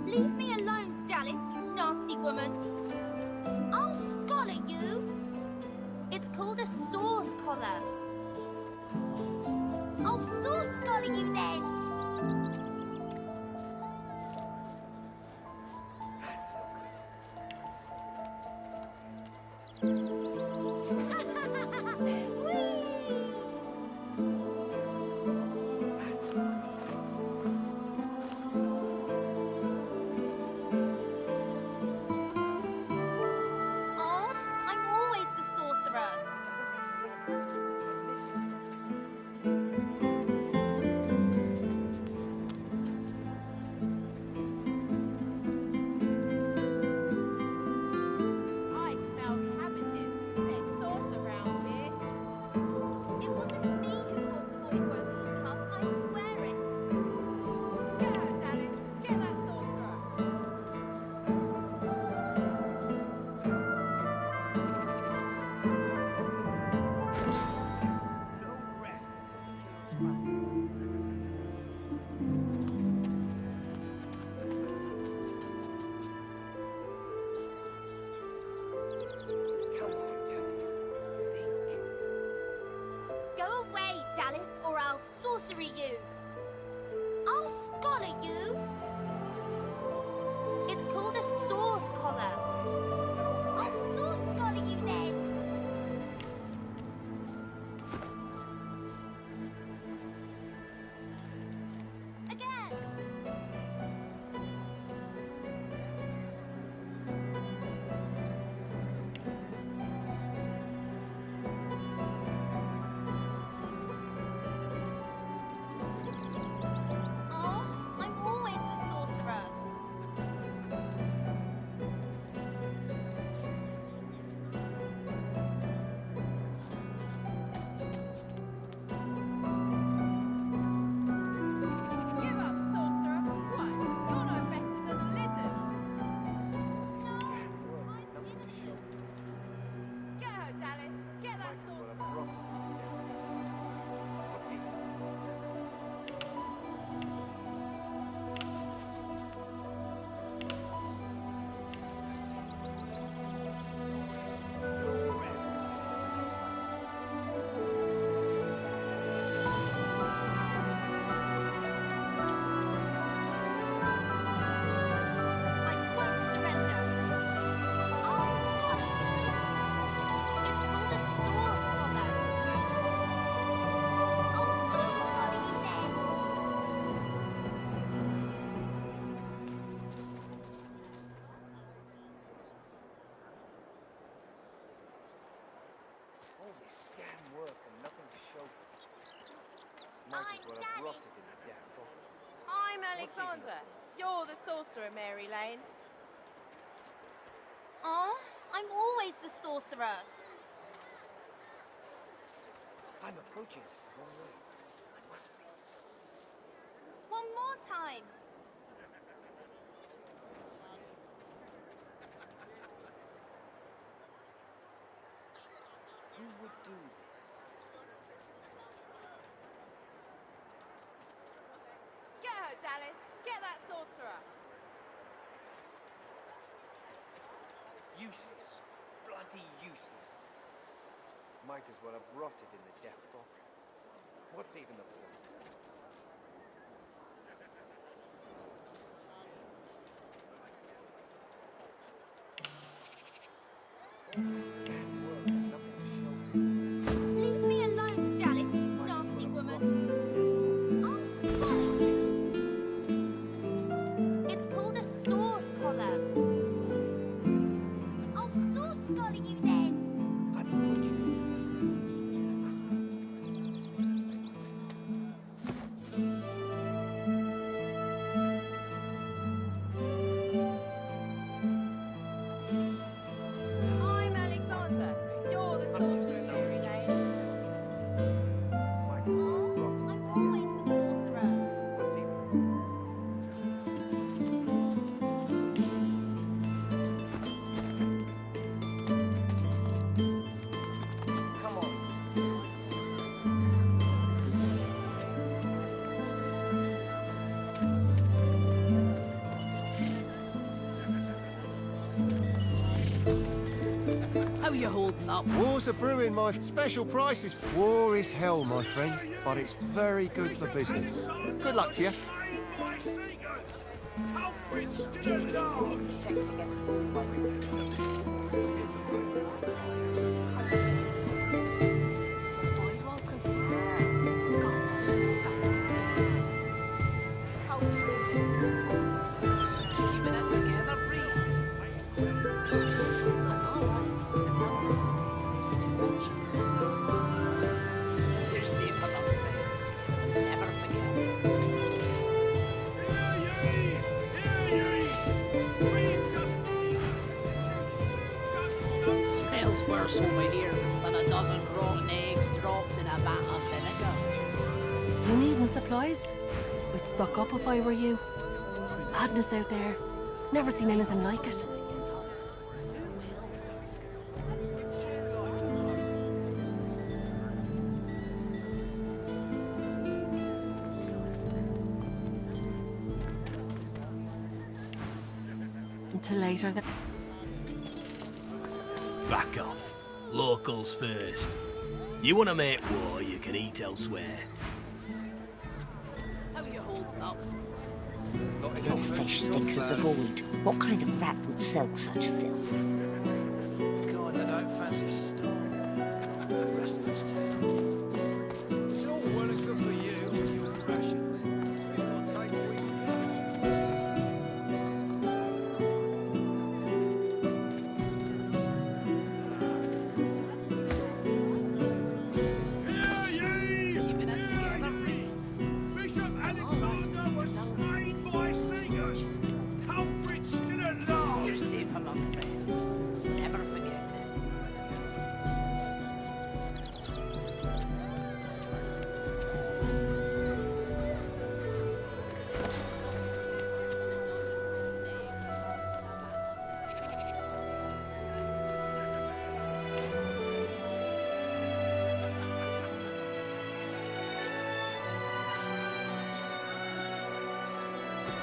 Leave me alone, Dallas, you nasty woman. I'll scholar you. It's called a sauce collar. I'll sauce scholar you then. Oh, I'm always the sorcerer. I smell cabbages. There's sauce around here. It wasn't me who caused Boy Woken to come, I swear it. Get her, Dallas. Get that sorcerer. No rest until the kill's back. Come on, Captain. Think. Go away, Dallas, or I'll sorcery you. I'll scholar you. It's called a sauce collar. I'll sauce scholar you then. Again. Oh, I'm always the sorcerer. Give up, sorcerer. What? You're no better than a lizard. No, Work, I'm nothing to show innocent. for it. Get her, Dallas. Get that Might as well have sorcerer. brought it. What's he? No rest until the kill's back. I won't surrender. I'll scholar you. It's called a sauce collar. I'll sauce scholar you then. All this damn work and nothing to show for it. Might as well have I'm rotted in the damn bottle. I'm What's he Alexander. gonna You're the sorcerer, Mary Lane. Oh, I'm always the sorcerer. I'm approaching this the wrong way. I must be. One more time. Who would do this? Get her, Dallas. Get that sorcerer. Useless. Bloody useless. Might as well have rotted in the death box. What's even the point? All this damn work and nothing to show for it. Leave me alone, Dallas, you Might as nasty well have woman. rotted. I'll scholar you. It's called a sauce collar. I'll sauce scholar you then. I'm approaching this the wrong way. I must be. you holding up? Wars are brewing, my special prices. War is hell, my friend, but it's very good for business. Good luck to you. Keeping it together, Bree. You're safe among friends. Never forget. Smells worse over here than a dozen rotten eggs dropped in a vat of vinegar. You needing supplies? I'd stock up if I were you. It's madness out there. Never seen anything like it. Until later then. Back off. Locals first. You want to make war, you can eat elsewhere. How you holding up? Your fish stinks of the void. What kind of rat would sell such filth? God, I don't fancy starving. The rest of this town. It's all well and good for you and your rations. I'll take what you get. Keeping it together, Bree. Bishop Alexander was slain by singers. Culprits still at large. You're safe among friends. Never forget it.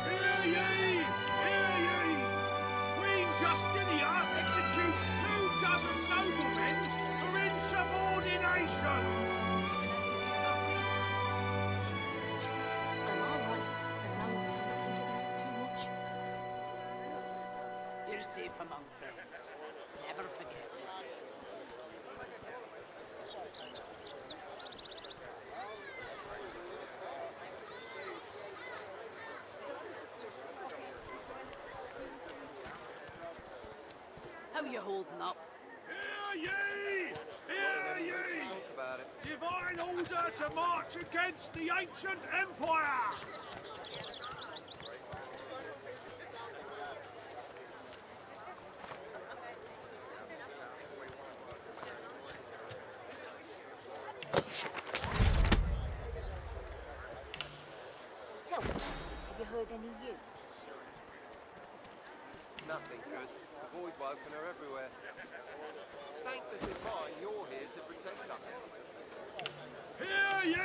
Hear ye! Hear ye! Queen Justinia executes 24 noblemen for insubordination. I'm all right, as long as I don't too much. You're safe among friends. Never forget it. How you holding up? Hear ye! Hear ye! Divine order to march against the ancient empire. Tell me, have you heard any news? Nothing good. The void woken are everywhere. Thank the divine you're here to protect us. Hear ye!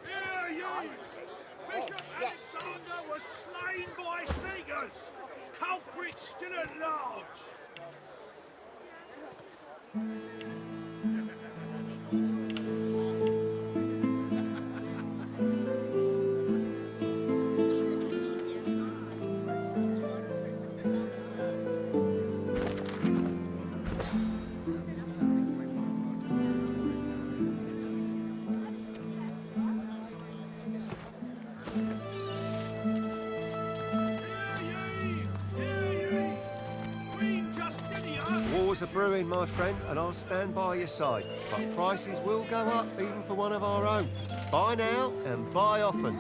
Hear ye! Bishop yes. Alexander was slain by singers. Culprits still at large. Queen Justinia. Wars are brewing, my friend, and I'll stand by your side. But prices will go up, even for one of our own. Buy now and buy often.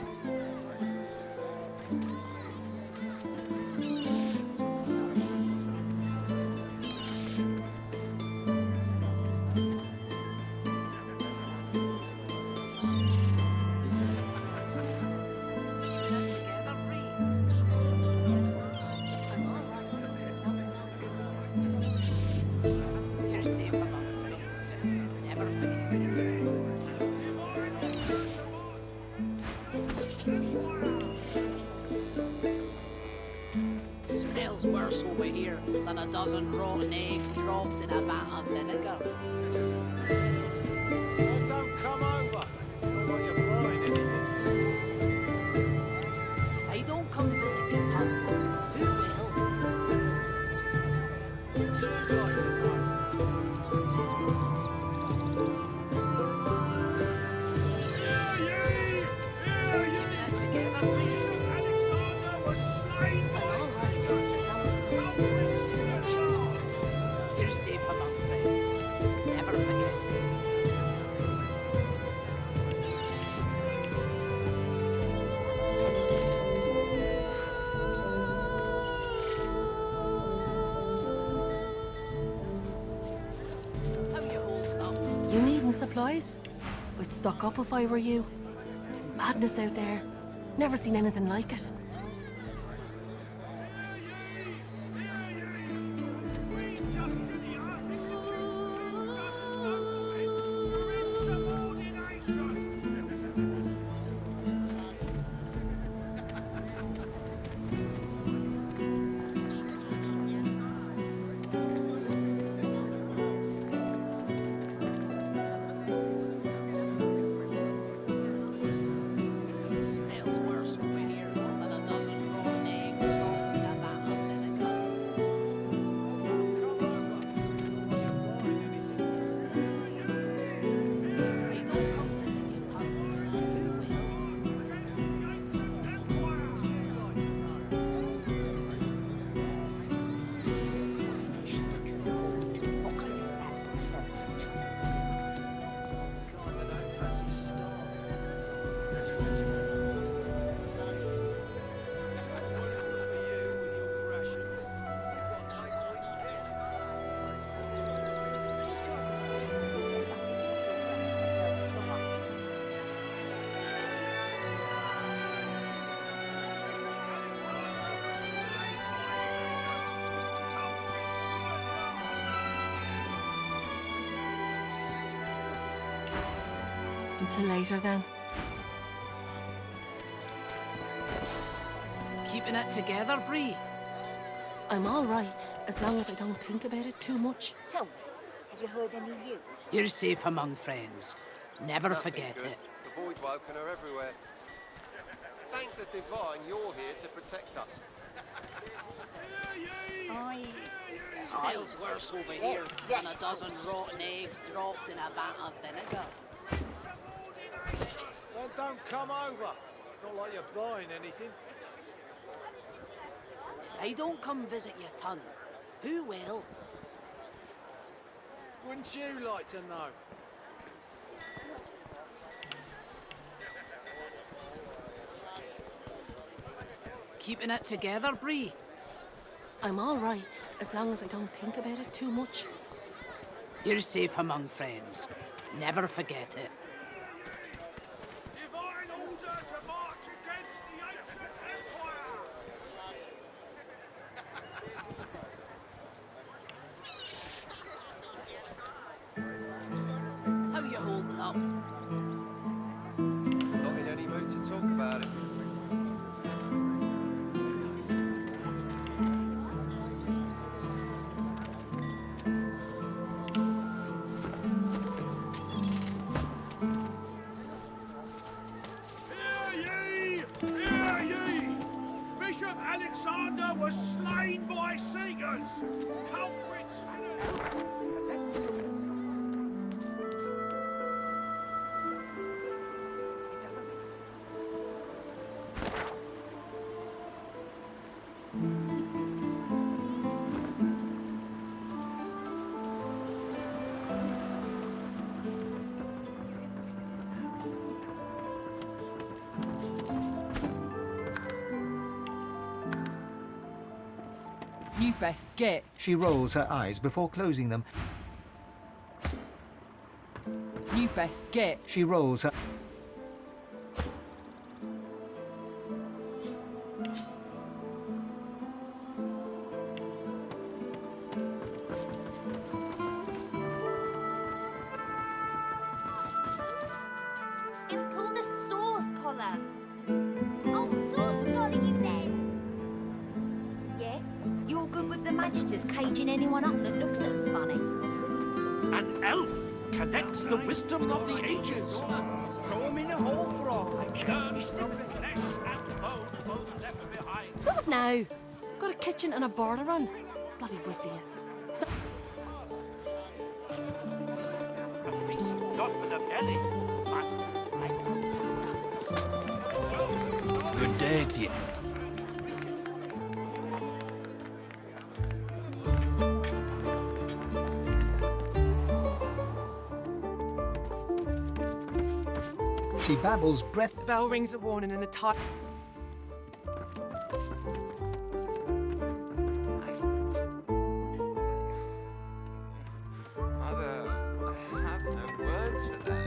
You're safe among friends. Never forget. Smells worse over here than a dozen rotten eggs dropped in a vat of vinegar. Needing supplies? I'd stock up if I were you. It's madness out there. Never seen anything like it. Smells worse over here than a dozen rotten eggs dropped in a vat of vinegar. They don't come visit you, Tom. Who will? What kind of rat would sell such filth? Until later then. Keeping it together, Bree? I'm all right, as long as I don't think about it too much. Tell me, have you heard any news? You're safe among friends. Never Nothing forget good. it. The void woken are everywhere. Thank the divine you're here to protect us. Smells worse over here than a dozen rotten eggs dropped in a vat of vinegar. Then don't come over. Not like you're buying anything. If I don't come visit your ton, who will? Wouldn't you like to know? Keeping it together, Bree? I'm all right, as long as I don't think about it too much. You're safe among friends. Never forget it. Divine order to march against the ancient empire! How you holding up? Not in any mood to talk about it. Hear ye! Bishop Alexander was slain by Seegers! Culprits! You best get. She rolls her eyes before closing them. You best get. She rolls her... It's called a sauce collar. Oh, sauce collar, you then. Yeah? You're good with the magisters caging anyone up that looks at them funny. An elf collects the wisdom of the ages. Throw him in a hole for all I care. Learn from flesh and bone both left behind. Not now. Got a kitchen and a bar to run. Bloody with you. So A feast not for the belly, but Good day to you. She babbles breath... The bell rings a warning and the time. Mother, I have no words for that.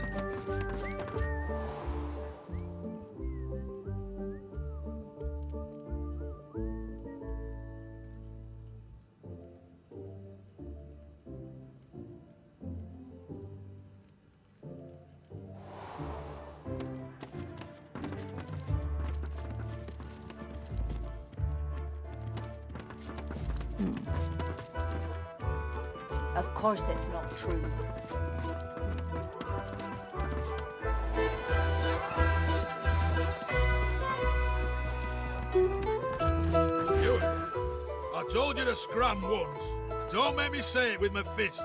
Of course it's not true. You, I told you to scram once. Don't make me say it with my fists.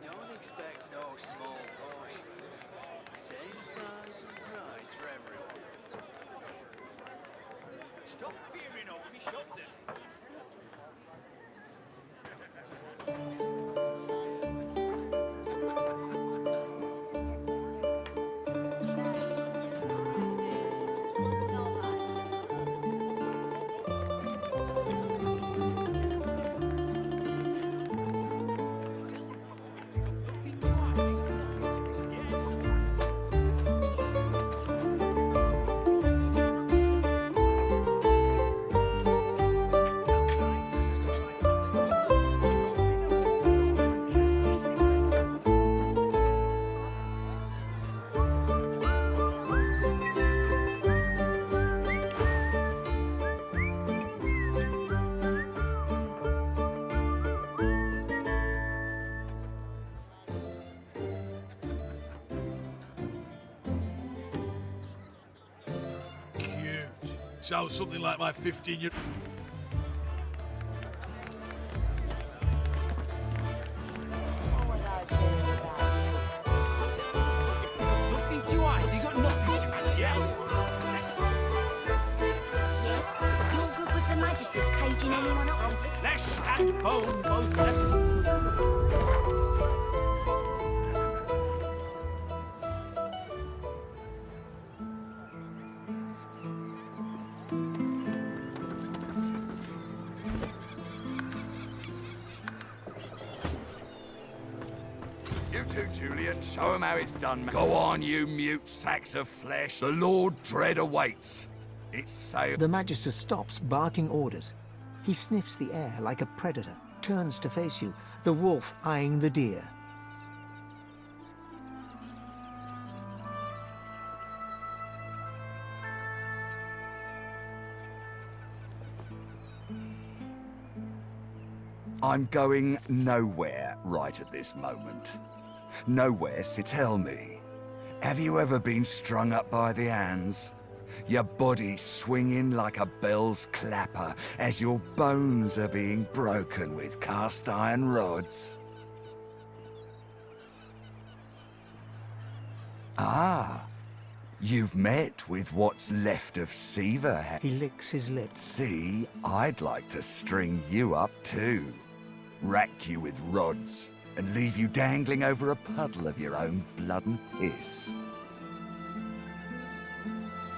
Don't expect no small portions. Same size and price for everyone. Stop peering over me shoulder. Cute. Sounds something like my 15-year... Nothing to hide. You got nothing to hide. Yeah. You're good with the Magisters caging anyone up? Flesh and bone both left. You too, Julian. Show 'em how it's done, man. Go on, you mute sacks of flesh. The Lord Dread awaits. It's sail. The Magister stops, barking orders. He sniffs the air like a predator, turns to face you, the wolf eyeing the deer. I'm going nowhere right at this moment. Nowhere, so tell me. Have you ever been strung up by the hands? Your body swinging like a bell's clapper as your bones are being broken with cast iron rods? Ah, you've met with what's left of Seaver. He licks his lips. See, I'd like to string you up too. Rack you with rods and leave you dangling over a puddle of your own blood and piss.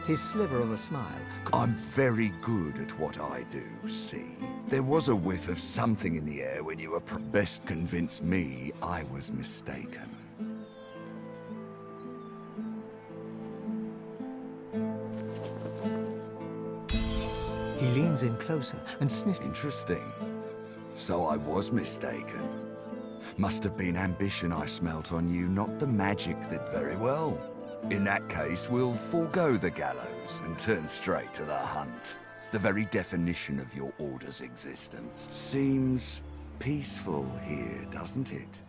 His sliver of a smile. I'm very good at what I do, see? There was a whiff of something in the air when you were best convince me I was mistaken. He leans in closer and sniffs. Interesting. So I was mistaken. Must have been ambition I smelt on you, not the magic that very well. In that case, we'll forego the gallows and turn straight to the hunt. The very definition of your order's existence. Seems peaceful here, doesn't it?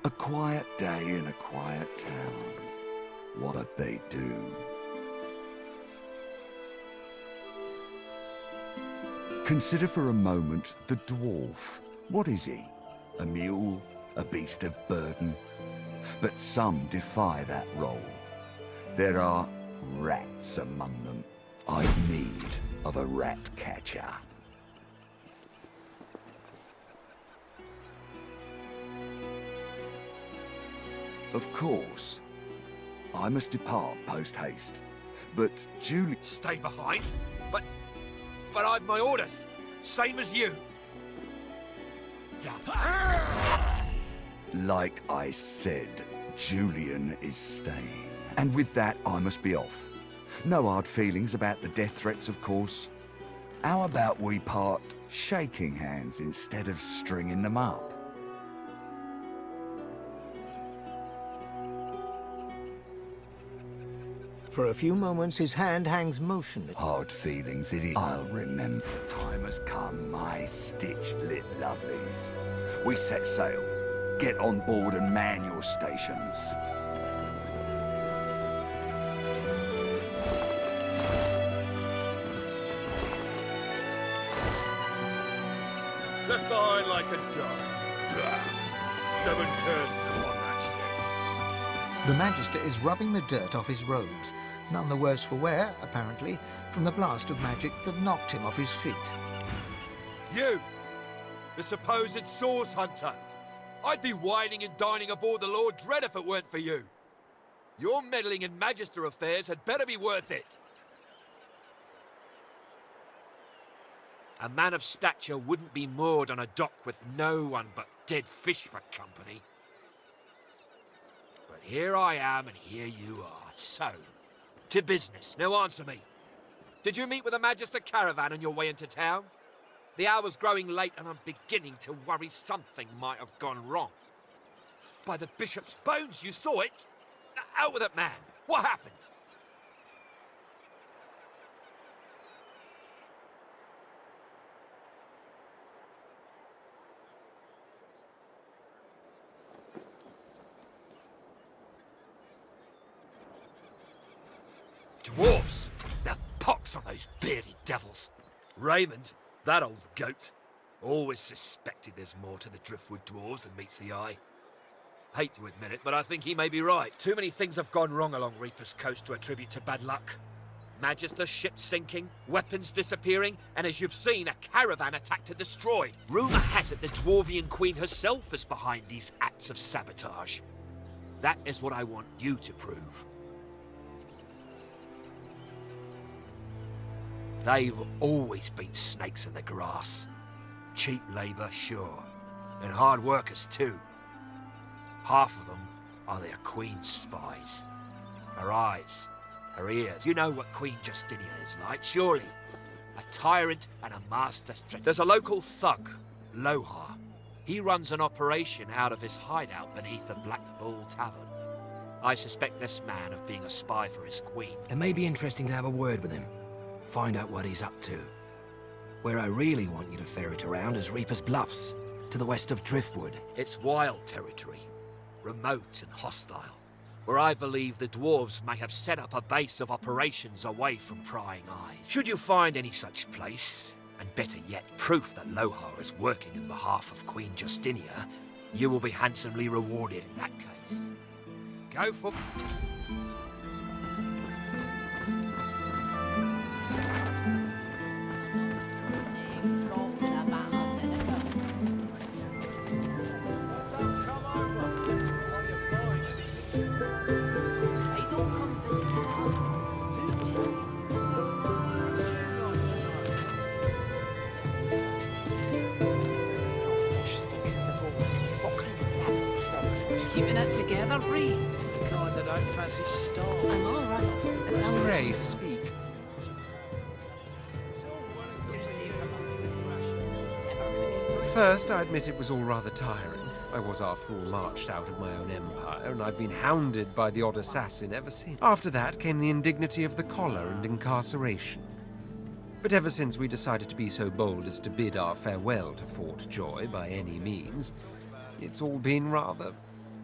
A quiet day in a quiet town. What'd they do? Consider for a moment the dwarf. What is he? A mule? A beast of burden? But some defy that role. There are rats among them. I've need of a rat catcher. Of course, I must depart post-haste, but Julie... Stay behind? But I've my orders, same as you. Like I said, Julian is staying. And with that, I must be off. No hard feelings about the death threats, of course. How about we part shaking hands instead of stringing them up? For a few moments, his hand hangs motionless. Hard feelings, it is. I'll remember. Time has come, my stitched-lit lovelies. We set sail. Get on board and man your stations. Left behind like a dog. Blah. 7 curses upon that ship. The Magister is rubbing the dirt off his robes, none the worse for wear, apparently, from the blast of magic that knocked him off his feet. You! The supposed source hunter! I'd be whining and dining aboard the Lord Dread if it weren't for you. Your meddling in Magister affairs had better be worth it. A man of stature wouldn't be moored on a dock with no one but dead fish for company. But here I am and here you are. So, to business. Now answer me. Did you meet with a Magister caravan on your way into town? The hour's growing late and I'm beginning to worry something might have gone wrong. By the bishop's bones, you saw it? Out with it, man. What happened? Dwarves! The pox on those bearded devils! Raymond, that old goat, always suspected there's more to the Driftwood dwarves than meets the eye. Hate to admit it, but I think he may be right. Too many things have gone wrong along Reaper's Coast to attribute to bad luck. Magister ships sinking, weapons disappearing, and as you've seen, a caravan attacked and destroyed. Rumour has it the Dwarvian Queen herself is behind these acts of sabotage. That is what I want you to prove. They've always been snakes in the grass. Cheap labour, sure. And hard workers, too. Half of them are their Queen's spies. Her eyes, her ears. You know what Queen Justinia is like, surely. A tyrant and a master strategist. There's a local thug, Lohar. He runs an operation out of his hideout beneath the Black Bull Tavern. I suspect this man of being a spy for his queen. It may be interesting to have a word with him. Find out what he's up to. Where I really want you to ferret around is Reaper's Bluffs, to the west of Driftwood. It's wild territory, remote and hostile, where I believe the dwarves may have set up a base of operations away from prying eyes. Should you find any such place, and better yet, proof that Lohar is working on behalf of Queen Justinia, you will be handsomely rewarded in that case. Go for... Keeping it together, Bree. The kind that don't fancy style. I'm all right. As long as Pray, speak. At first, I admit it was all rather tiring. I was, after all, marched out of my own empire, and I've been hounded by the odd assassin ever since. After that came the indignity of the collar and incarceration. But ever since we decided to be so bold as to bid our farewell to Fort Joy by any means, it's all been rather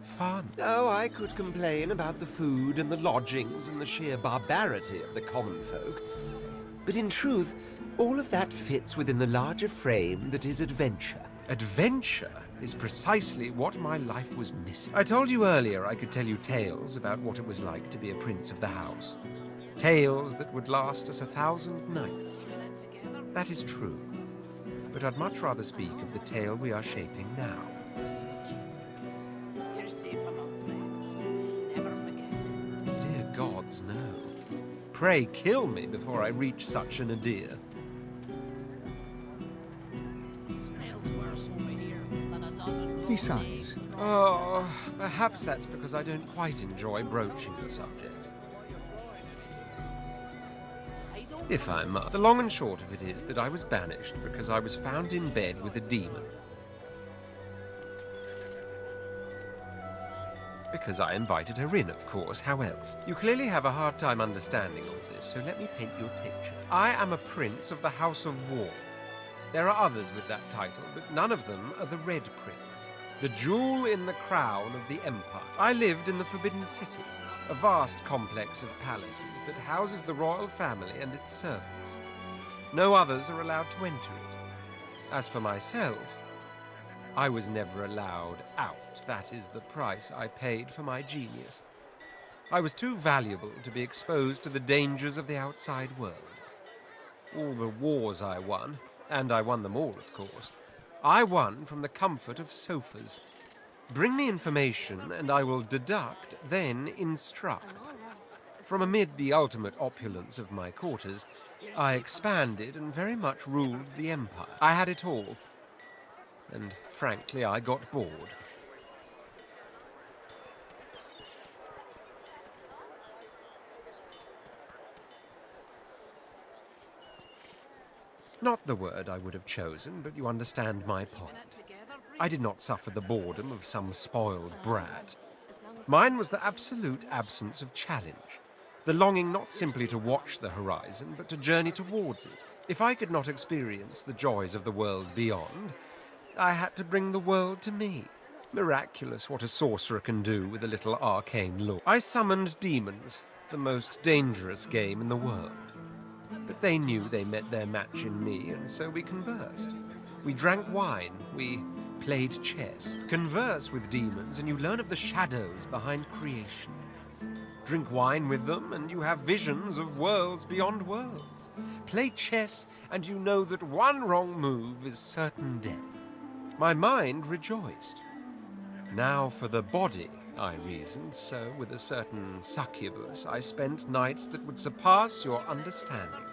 fun. Oh, I could complain about the food and the lodgings and the sheer barbarity of the common folk. But in truth, all of that fits within the larger frame that is adventure. Adventure is precisely what my life was missing. I told you earlier I could tell you tales about what it was like to be a prince of the house. Tales that would last us 1,000 nights. That is true. But I'd much rather speak of the tale we are shaping now. You're safe among friends. Never forget. Dear gods, no. Pray kill me before I reach such an nadir. Smells worse over here than a dozen He sighs. Oh, perhaps that's because I don't quite enjoy broaching the subject. If I must. The long and short of it is that I was banished because I was found in bed with a demon. Because I invited her in, of course. How else? You clearly have a hard time understanding all this, so let me paint you a picture. I am a prince of the House of War. There are others with that title, but none of them are the Red Prince, the jewel in the crown of the Empire. I lived in the Forbidden City, a vast complex of palaces that houses the royal family and its servants. No others are allowed to enter it. As for myself, I was never allowed out. That is the price I paid for my genius. I was too valuable to be exposed to the dangers of the outside world. All the wars I won, and I won them all, of course, I won from the comfort of sofas. Bring me information, and I will deduct, then instruct. From amid the ultimate opulence of my quarters, I expanded and very much ruled the empire. I had it all. And frankly, I got bored. Not the word I would have chosen, but you understand my point. I did not suffer the boredom of some spoiled brat. Mine was the absolute absence of challenge, the longing not simply to watch the horizon, but to journey towards it. If I could not experience the joys of the world beyond, I had to bring the world to me. Miraculous what a sorcerer can do with a little arcane lore. I summoned demons, the most dangerous game in the world. But they knew they met their match in me, and so we conversed. We drank wine, we played chess. Converse with demons, and you learn of the shadows behind creation. Drink wine with them, and you have visions of worlds beyond worlds. Play chess, and you know that one wrong move is certain death. My mind rejoiced. Now for the body, I reasoned, so with a certain succubus I spent nights that would surpass your understanding.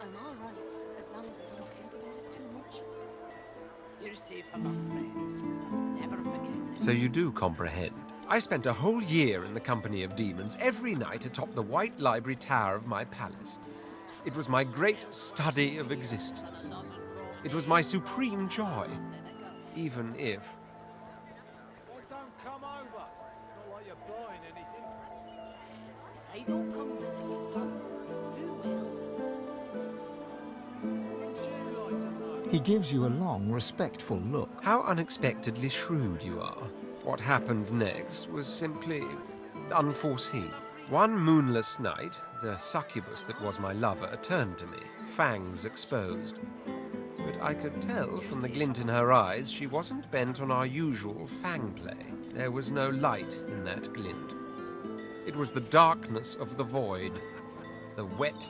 I'm all right, as long as I don't think about it too much. You're safe among friends. Never forget. So you do comprehend. I spent a whole year in the company of demons, every night atop the white library tower of my palace. It was my great study of existence. It was my supreme joy, even if... Why don't come over? Not like you're buying anything. If I don't come visit you, Tom, who will? He gives you a long, respectful look. How unexpectedly shrewd you are. What happened next was simply unforeseen. One moonless night, the succubus that was my lover turned to me, fangs exposed. But I could tell from the glint in her eyes she wasn't bent on our usual fang play. There was no light in that glint. It was the darkness of the void, the wet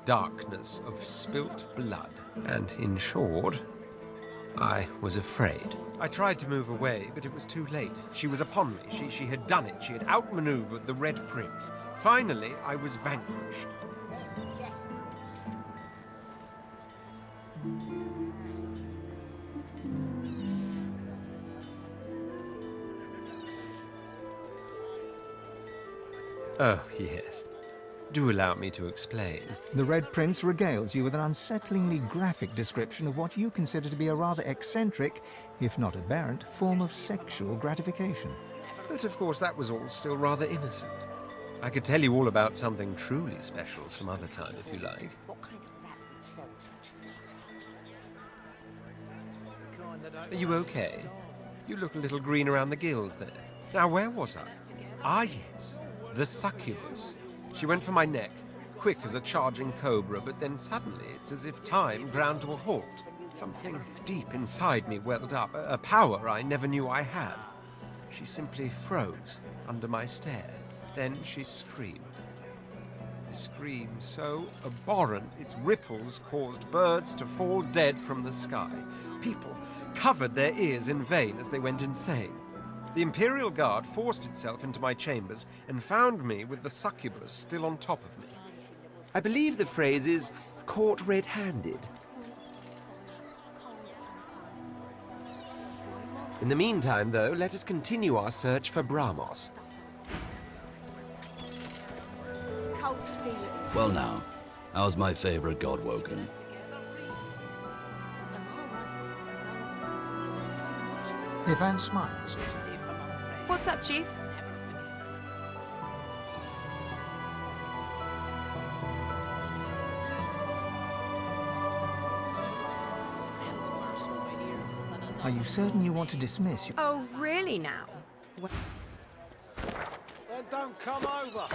darkness of spilt blood. And in short, I was afraid. I tried to move away, but it was too late. She was upon me. She had done it. She had outmaneuvered the Red Prince. Finally, I was vanquished. Oh, yes. Do allow me to explain. The Red Prince regales you with an unsettlingly graphic description of what you consider to be a rather eccentric, if not aberrant, form of sexual gratification. But of course that was all still rather innocent. I could tell you all about something truly special some other time if you like. What kind of rat would sell such fluff? Are you okay? You look a little green around the gills there. Now where was I? Ah yes, the succubus. She went for my neck, quick as a charging cobra, but then suddenly it's as if time ground to a halt. Something deep inside me welled up, a power I never knew I had. She simply froze under my stare. Then she screamed. A scream so abhorrent its ripples caused birds to fall dead from the sky. People covered their ears in vain as they went insane. The Imperial Guard forced itself into my chambers and found me with the succubus still on top of me. I believe the phrase is caught red-handed. In the meantime, though, let us continue our search for Brahmos. Well now, how's my favorite god woken? Ivan smiles. What's up, Chief? Are you certain you want to dismiss your... Oh, really now? Then don't come over.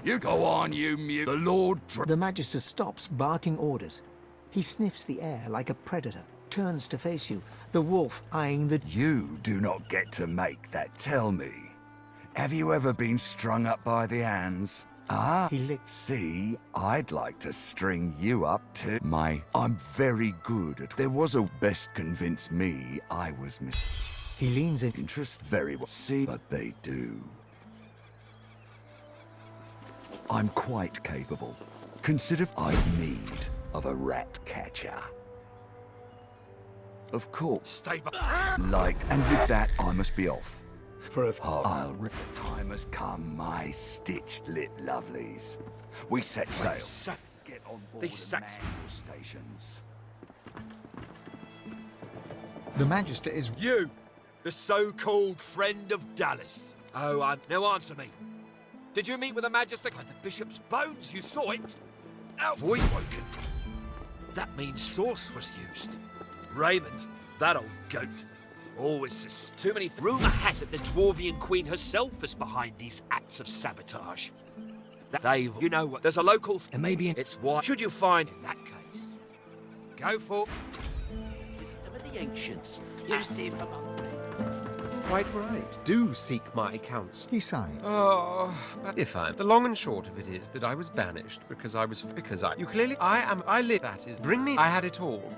You go on, you mute. The Lord... The Magister stops, barking orders. He sniffs the air like a predator, turns to face you, the wolf eyeing the... You do not get to make that. Tell me, have you ever been strung up by the hands? Ah, he licks. See, I'd like to string you up too. I'm very good at... There was a best convince me I was He leans in. Interest very well. See, but they do. I'm quite capable. Consider I've need of a rat catcher. Of course. Stay back. And with that, I must be off. For a... Time has come, my stitched-lit lovelies. We set sail. Get on board These the stations. The Magister is... You, the so-called friend of Dallas. Oh, now answer me. Did you meet with the Magister by the Bishop's bones? You saw it? Out void woken. That means sauce was used. Raymond, that old goat, always too many. Rumour has it the Dwarvian Queen herself is behind these acts of sabotage. Dave, you know what? There's a local. And maybe it's why. Should you find in that case? Go for. Wisdom of the ancients. You're safe among friends. Quite right. Do seek my counsel. He sighed. Oh, but if I'm... The long and short of it is that I was banished because I... You clearly... I live... That is... Bring me... I had it all.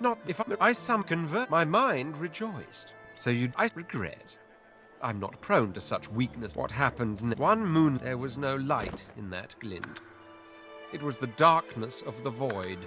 Not if I some convert... My mind rejoiced. So I regret. I'm not prone to such weakness. What happened... One moon... There was no light in that glint. It was the darkness of the void.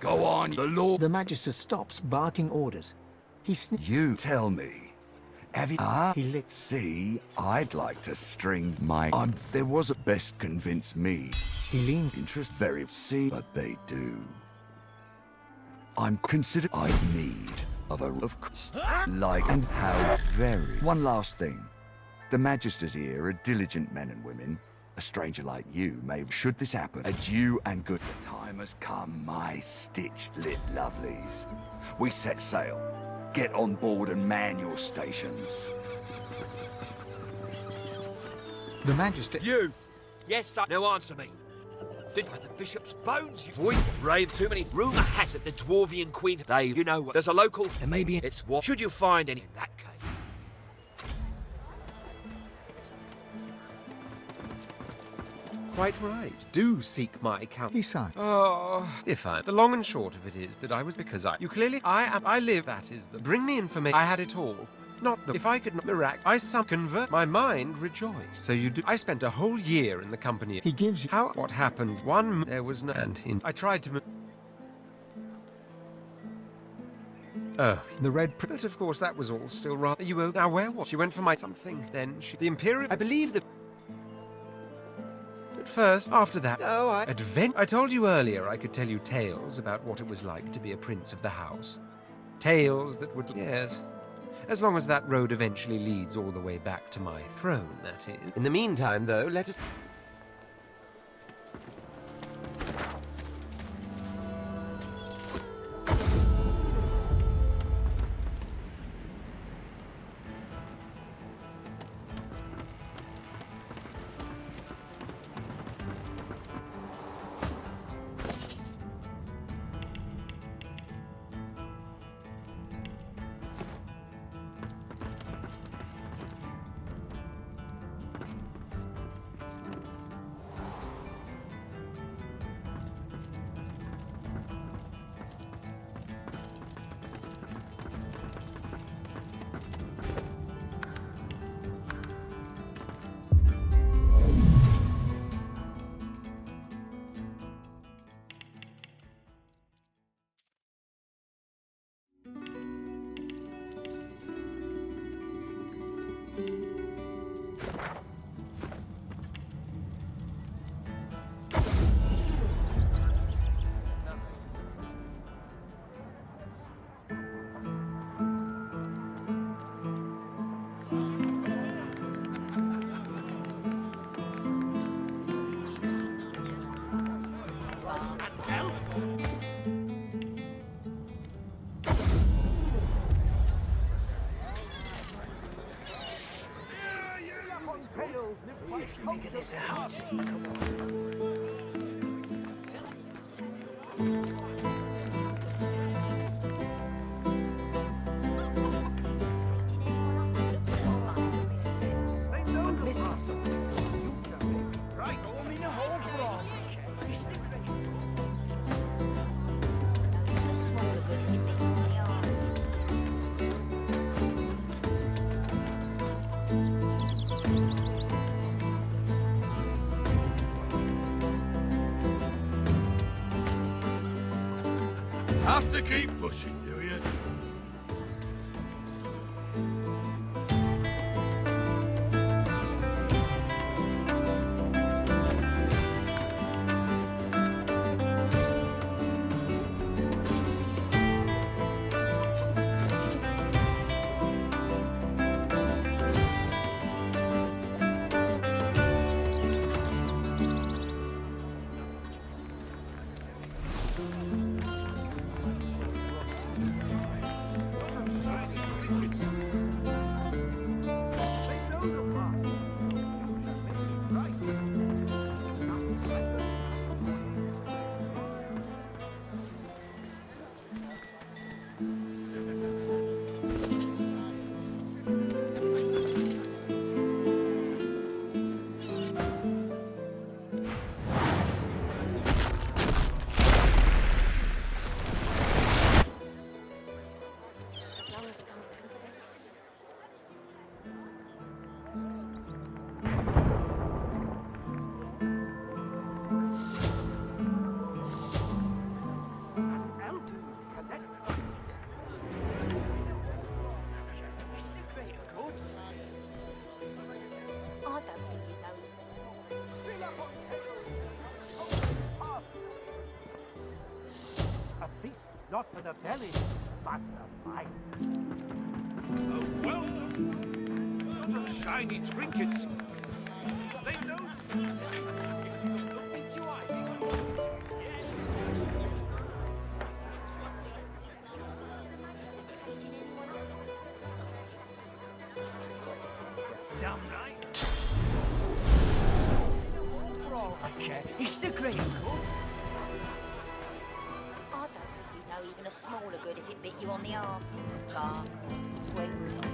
Go on, the Lord... The Magister stops, barking orders. He sniffs... You tell me. Have you... Ah, he licks. See, I'd like to string my... there was a best convince me. He leans... Interest very... See, but they do. I'm considered... I need of a... Of course. And how very... One last thing. The Magister's here are diligent men and women. A stranger like you may... Should this happen, adieu and good... The time has come, my stitched-lit lovelies. We set sail. Get on board and man your stations. The Magister... You! Yes, sir. Now answer me. Did you have the bishop's bones, you boy? Brave too many. Rumour has it the Dwarvian Queen... They, you know what? There's a local... And maybe... It's what? Should you find any in that case? Quite right. Do seek my counsel. He sighed. Oh, if I... The long and short of it is that I was because I... You clearly... I live... That is the... Bring me information. I had it all. Not the... If I could not convert... My mind rejoiced. So you do... I spent a whole year in the company... He gives you... How... What happened? There was no... And in... I tried to... Oh. The Red... But of course that was all still rather... You owe... Now where was... She went for my something. Then she... The Imperial... I believe the... But first, after that... Oh, I told you earlier I could tell you tales about what it was like to be a prince of the house. Tales that would... Yes. As long as that road eventually leads all the way back to my throne, that is. In the meantime, though, let us... Figure this out. Have to keep pushing, do you? Not for the belly, but the mind. Oh, well, lot of shiny trinkets. They know. this the grave cook? I don't think you'd know even a smaller good if it bit you on the arse. Dark, twinkle,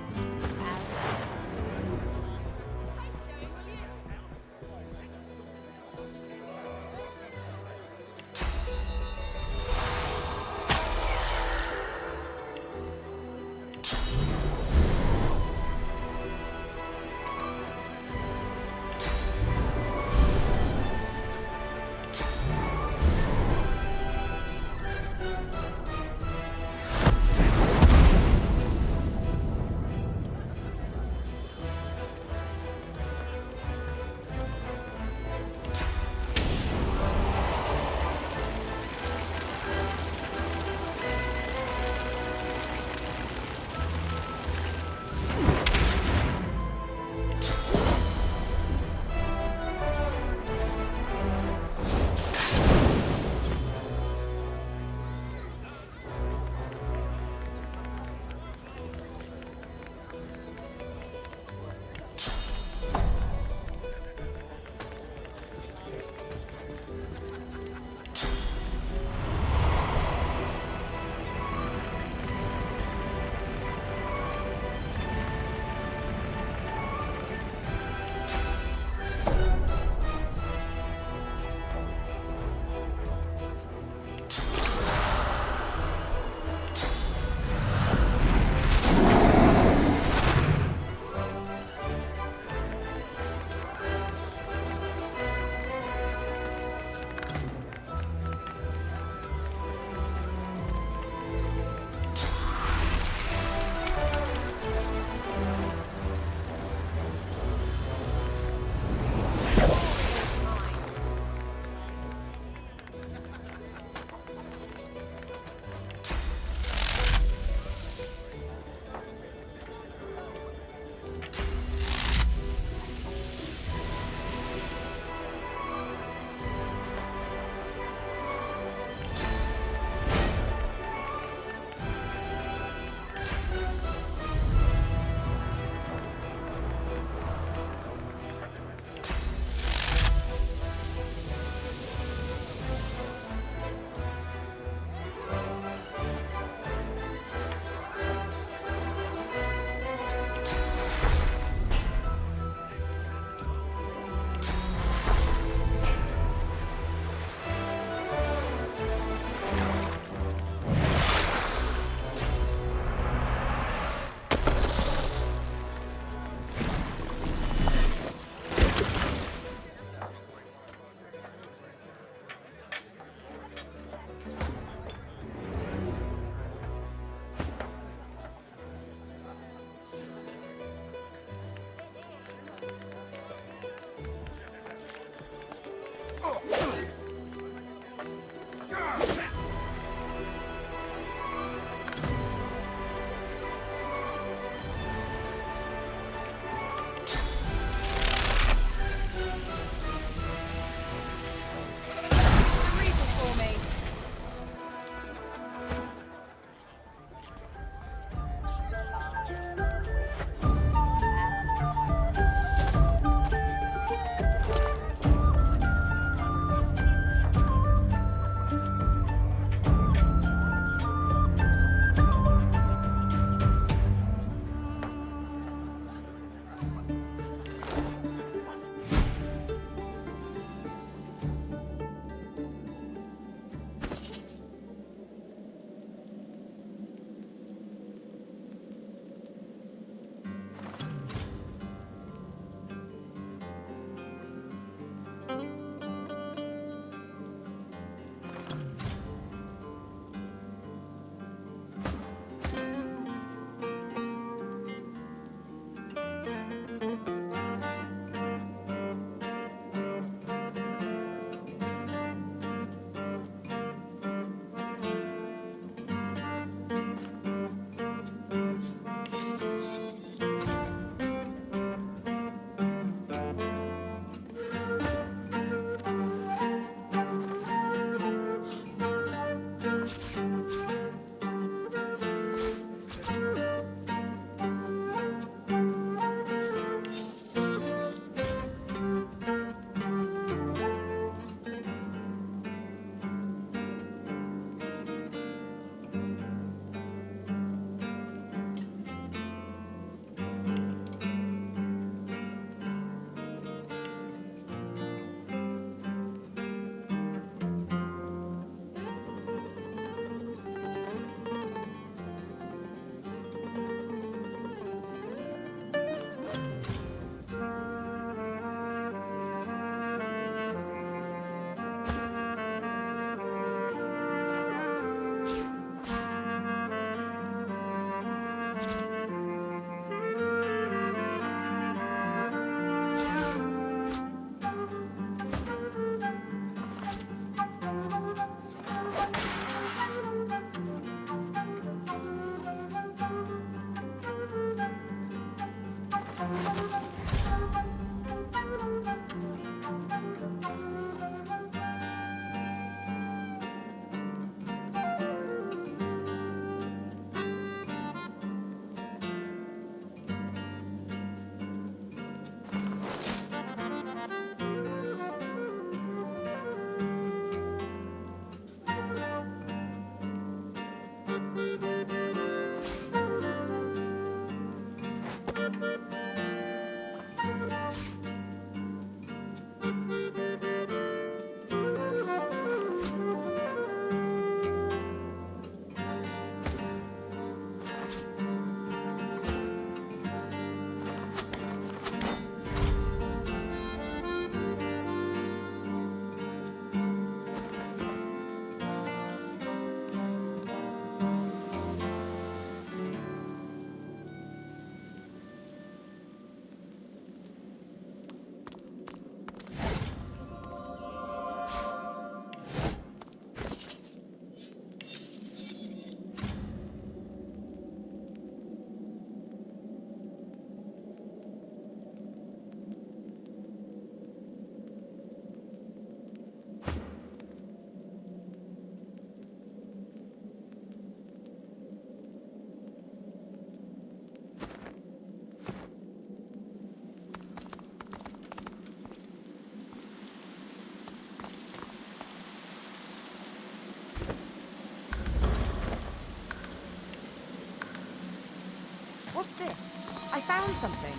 found something.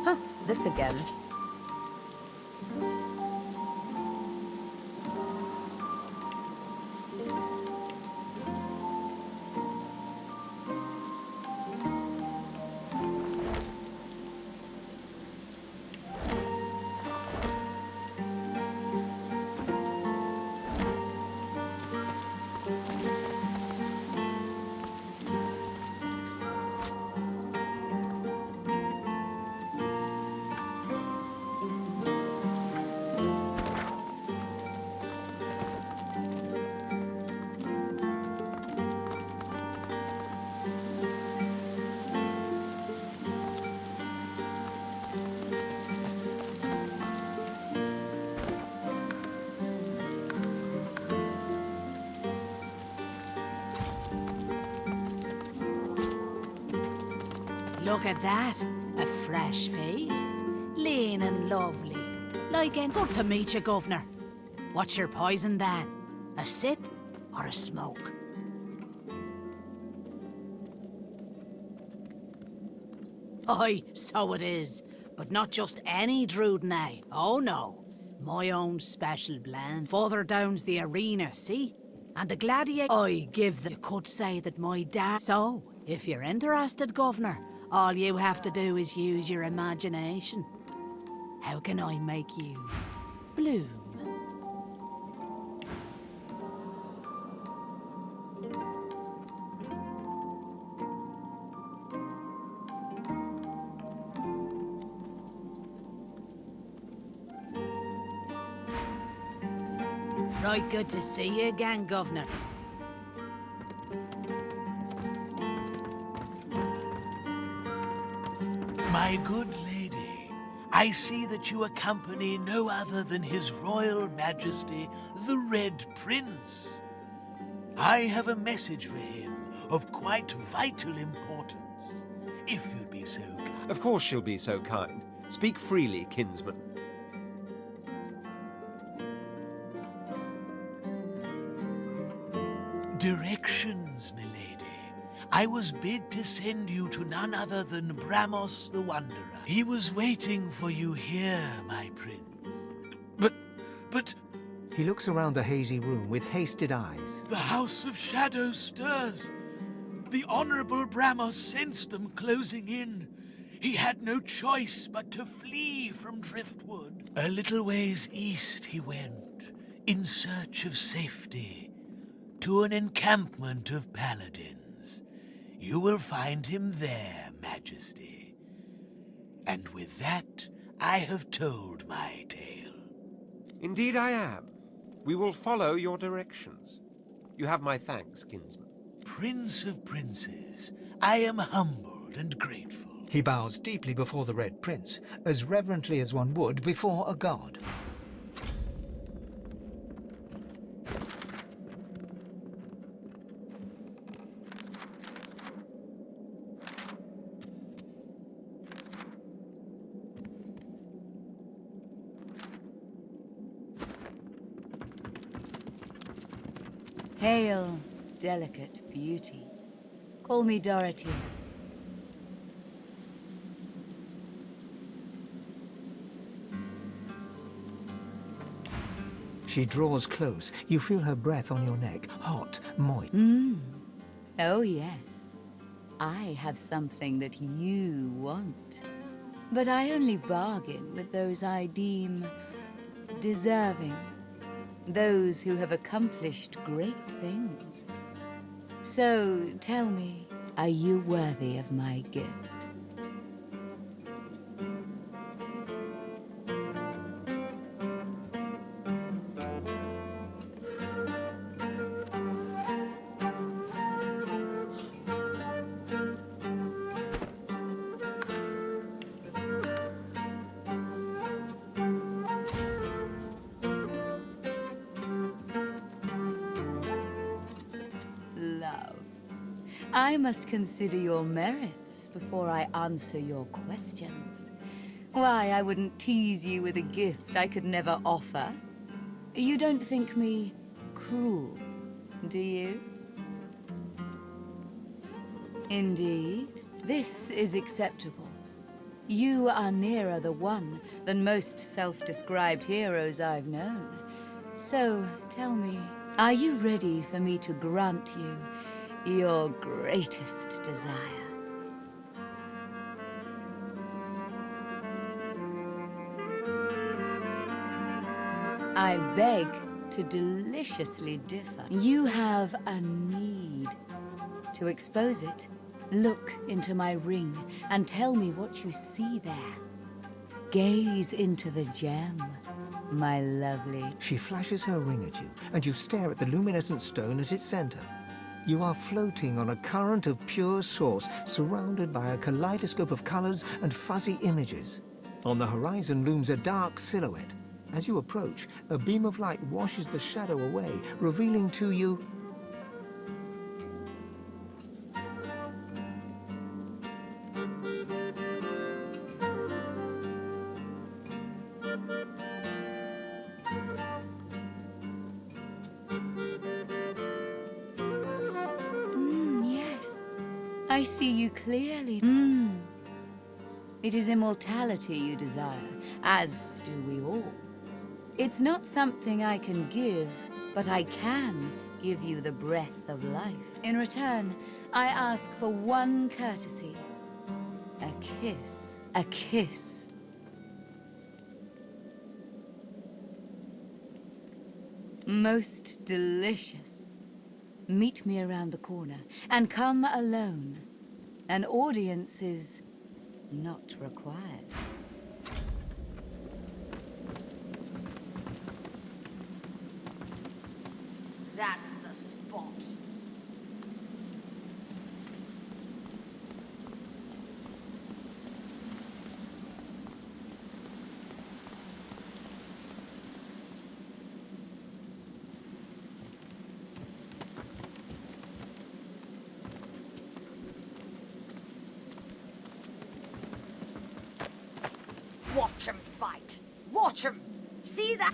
Huh, this again. Look at that. A fresh face. Lean and lovely. Like and good to meet you, Governor. What's your poison then? A sip or a smoke? Aye, so it is. But not just any Drudenite. Oh no. My own special blend. Further down's the arena, see? And the gladiator I give them. You could say that my dad... So, if you're interested, Governor, all you have to do is use your imagination. How can I make you bloom? Right, good to see you again, Governor. My good lady, I see that you accompany no other than His Royal Majesty, the Red Prince. I have a message for him of quite vital importance, if you'd be so kind. Of course she'll be so kind. Speak freely, kinsman. Directions, milady. I was bid to send you to none other than Bramos the Wanderer. He was waiting for you here, my prince. But... He looks around the hazy room with hasted eyes. The House of Shadow stirs. The Honorable Bramos sensed them closing in. He had no choice but to flee from Driftwood. A little ways east he went, in search of safety, to an encampment of paladins. You will find him there, Majesty. And with that, I have told my tale. Indeed I am. We will follow your directions. You have my thanks, kinsman. Prince of Princes, I am humbled and grateful. He bows deeply before the Red Prince, as reverently as one would before a god. Hail, delicate beauty. Call me Dorothy. She draws close. You feel her breath on your neck, hot, moist. Oh, yes. I have something that you want. But I only bargain with those I deem deserving. Those who have accomplished great things. So, tell me, are you worthy of my gift? I must consider your merits before I answer your questions. Why, I wouldn't tease you with a gift I could never offer. You don't think me cruel, do you? Indeed, this is acceptable. You are nearer the one than most self-described heroes I've known. So, tell me, are you ready for me to grant you your greatest desire? I beg to deliciously differ. You have a need. To expose it, look into my ring and tell me what you see there. Gaze into the gem, my lovely. She flashes her ring at you, and you stare at the luminescent stone at its center. You are floating on a current of pure source, surrounded by a kaleidoscope of colors and fuzzy images. On the horizon looms a dark silhouette. As you approach, a beam of light washes the shadow away, revealing to you Yes. I see you clearly. It is immortality you desire, as do we all. It's not something I can give, but I can give you the breath of life. In return, I ask for one courtesy. A kiss. A kiss. Most delicious. Meet me around the corner, and come alone. An audience is not required. That's the spot. Watch 'em fight. Watch 'em. See that?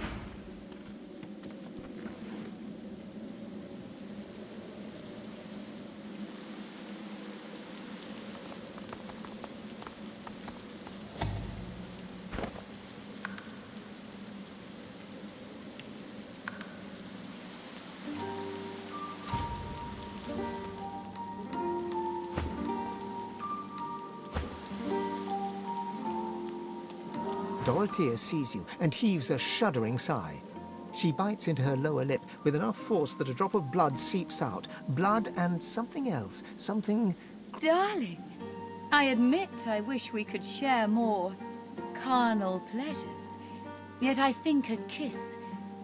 Dorothea sees you and heaves a shuddering sigh. She bites into her lower lip with enough force that a drop of blood seeps out. Blood and something else. Something... Darling, I admit I wish we could share more carnal pleasures. Yet I think a kiss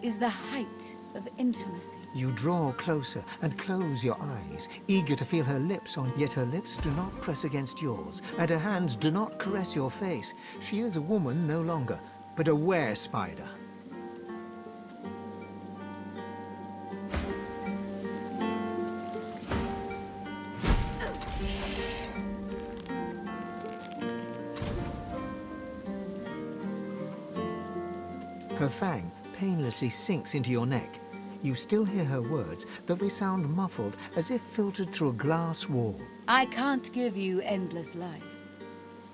is the height of intimacy. You draw closer and close your eyes, eager to feel her lips on, yet her lips do not press against yours, and her hands do not caress your face. She is a woman no longer, but a were-spider. Her fang painlessly sinks into your neck. You still hear her words, though they sound muffled, as if filtered through a glass wall. I can't give you endless life.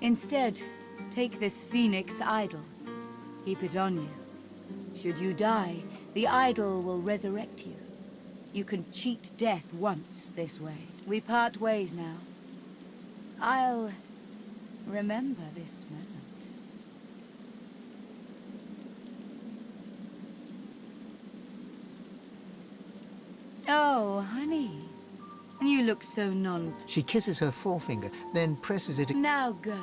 Instead, take this phoenix idol. Keep it on you. Should you die, the idol will resurrect you. You can cheat death once this way. We part ways now. I'll remember this moment. Oh, honey. You look so She kisses her forefinger, then presses it... Now go.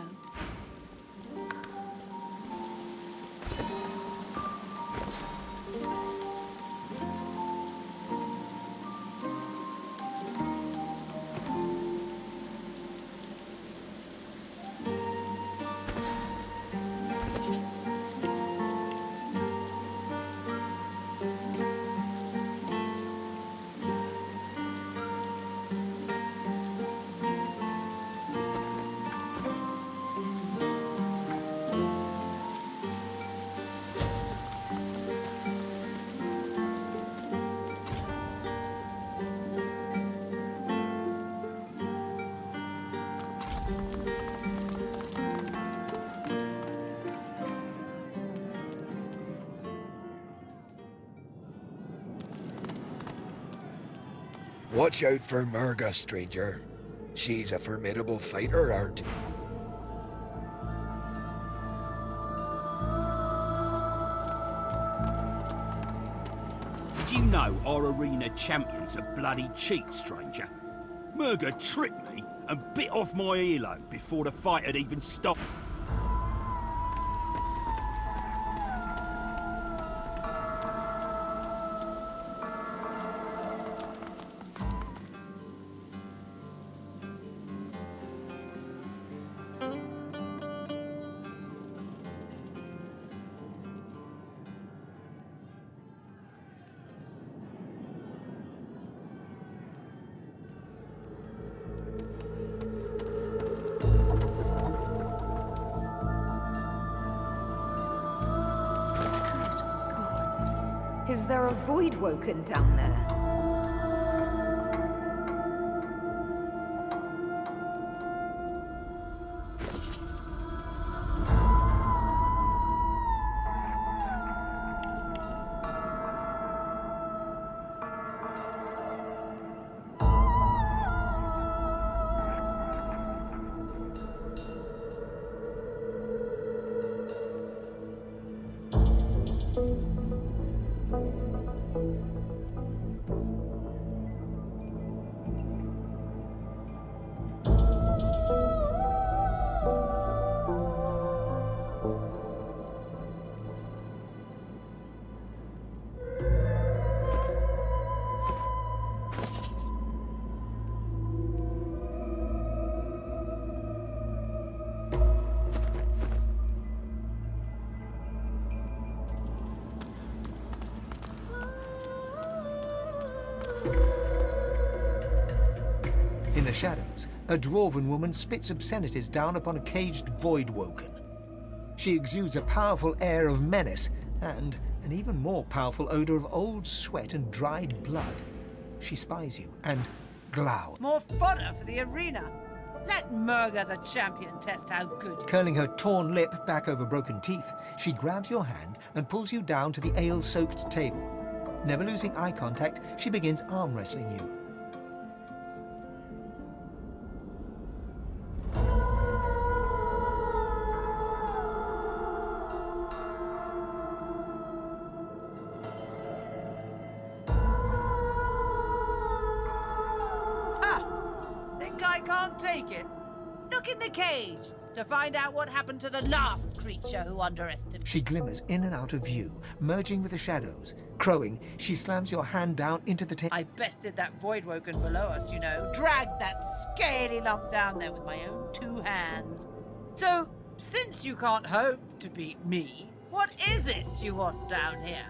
Watch out for Murga, stranger. She's a formidable fighter, art. Did you know our arena champion's a bloody cheat, stranger? Murga tricked me and bit off my earlobe before the fight had even stopped. Is there a void woken down there? In the shadows, a dwarven woman spits obscenities down upon a caged void-woken. She exudes a powerful air of menace and an even more powerful odor of old sweat and dried blood. She spies you and glowers. More fodder for the arena. Let Murga the champion test how good. Curling her torn lip back over broken teeth, she grabs your hand and pulls you down to the ale-soaked table. Never losing eye contact, she begins arm wrestling you. Think I can't take it? Look in the cage to find out what happened to the last creature who underestimated. She glimmers in and out of view, merging with the shadows. Crowing, she slams your hand down into the table. I bested that void-woken below us, you know. Dragged that scaly lump down there with my own 2 hands. So, since you can't hope to beat me, what is it you want down here?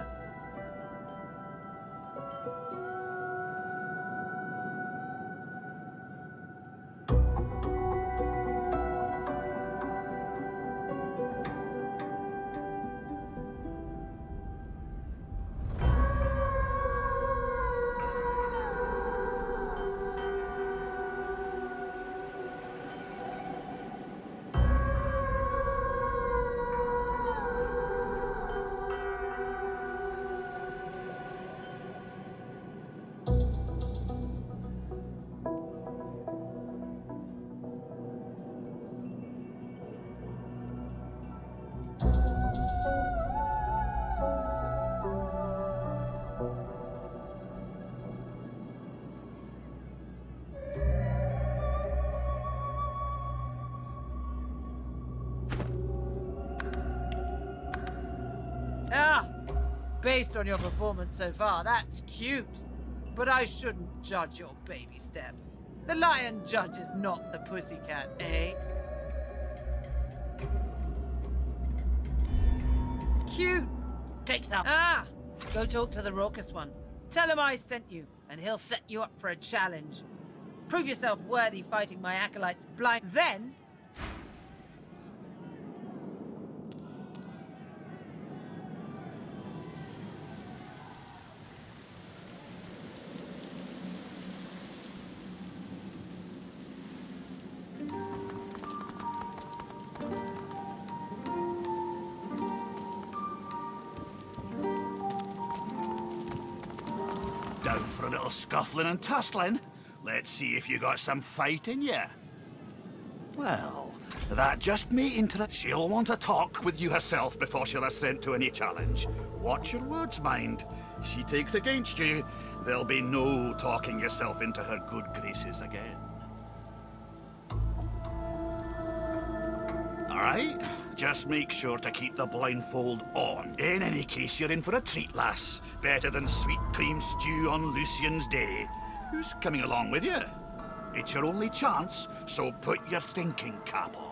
Based on your performance so far, that's cute. But I shouldn't judge your baby steps. The lion judges not the pussycat, eh? Cute. Take some. Go talk to the raucous one. Tell him I sent you, and he'll set you up for a challenge. Prove yourself worthy fighting my acolytes blind. Then... Down for a little scuffling and tussling? Let's see if you got some fight in you. Well, that just may interest. She'll want to talk with you herself before she'll assent to any challenge. Watch your words, mind. She takes against you, there'll be no talking yourself into her good graces again. Alright, just make sure to keep the blindfold on. In any case, you're in for a treat, lass. Better than sweet cream stew on Lucian's Day. Who's coming along with you? It's your only chance, so put your thinking cap on.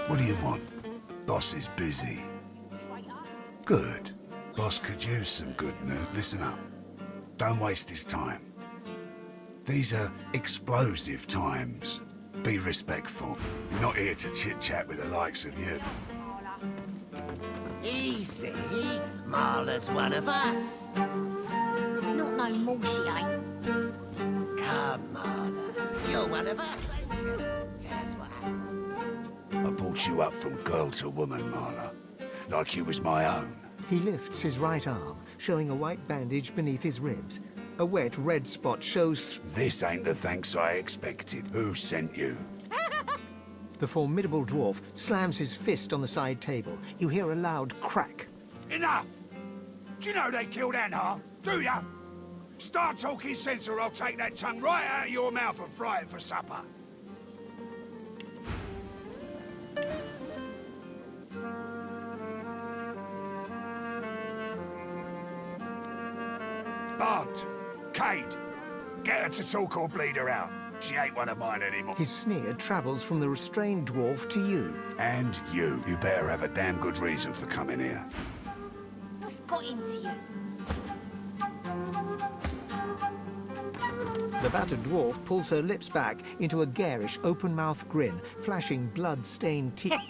What do you want? Boss is busy. Good. Boss could use some good news. Listen up. Don't waste his time. These are explosive times. Be respectful. You're not here to chit-chat with the likes of you. Easy. Marla's one of us. Not no more, she ain't. Come, Marla. You're one of us, ain't you? Tell us what happened. I brought you up from girl to woman, Marla. Like you was my own. He lifts his right arm, showing a white bandage beneath his ribs. A wet red spot shows... This ain't the thanks I expected. Who sent you? The formidable dwarf slams his fist on the side table. You hear a loud crack. Enough! Do you know they killed Anna? Do ya? Start talking sense or I'll take that tongue right out of your mouth and fry it for supper. Bart, Kate, get her to talk or bleed her out. She ain't one of mine anymore. His sneer travels from the restrained dwarf to you. And you. You better have a damn good reason for coming here. What's got into you? The battered dwarf pulls her lips back into a garish, open-mouthed grin, flashing blood-stained teeth. I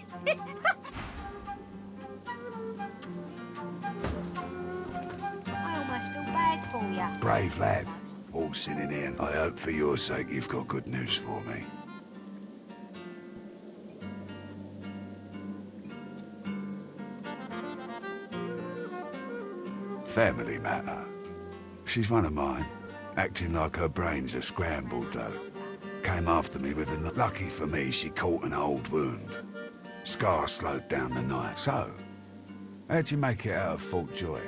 almost feel bad for you. Brave lad. All sinning in. I hope for your sake you've got good news for me. Family matter. She's one of mine. Acting like her brains are scrambled, though. Came after me with a... Lucky for me, she caught an old wound. Scar slowed down the night. So, how'd you make it out of Fort Joy?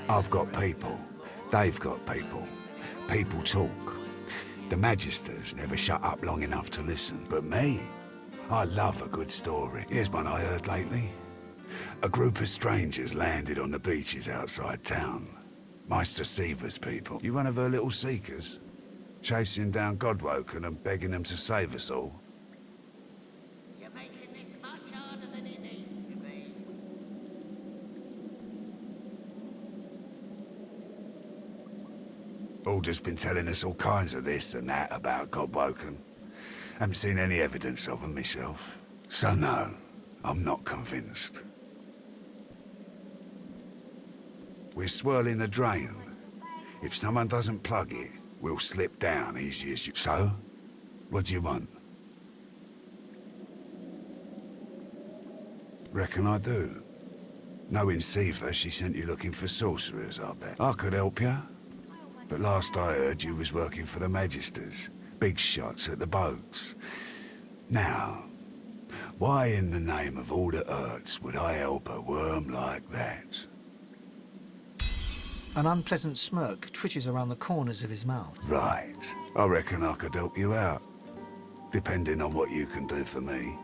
I've got people. They've got people. People talk. The Magisters never shut up long enough to listen. But me? I love a good story. Here's one I heard lately. A group of strangers landed on the beaches outside town. Meister Seaver's people. You one of her little seekers? Chasing down Godwoken and begging them to save us all? You're making this much harder than it needs to be. Alder's been telling us all kinds of this and that about Godwoken. Haven't seen any evidence of them myself. So no, I'm not convinced. We're swirling the drain. If someone doesn't plug it, we'll slip down easy as you... So? What do you want? Reckon I do. Knowing Siva, she sent you looking for sorcerers, I bet. I could help you. But last I heard, you was working for the Magisters. Big shots at the boats. Now, why in the name of all that hurts would I help a worm like that? An unpleasant smirk twitches around the corners of his mouth. Right. I reckon I could help you out. Depending on what you can do for me.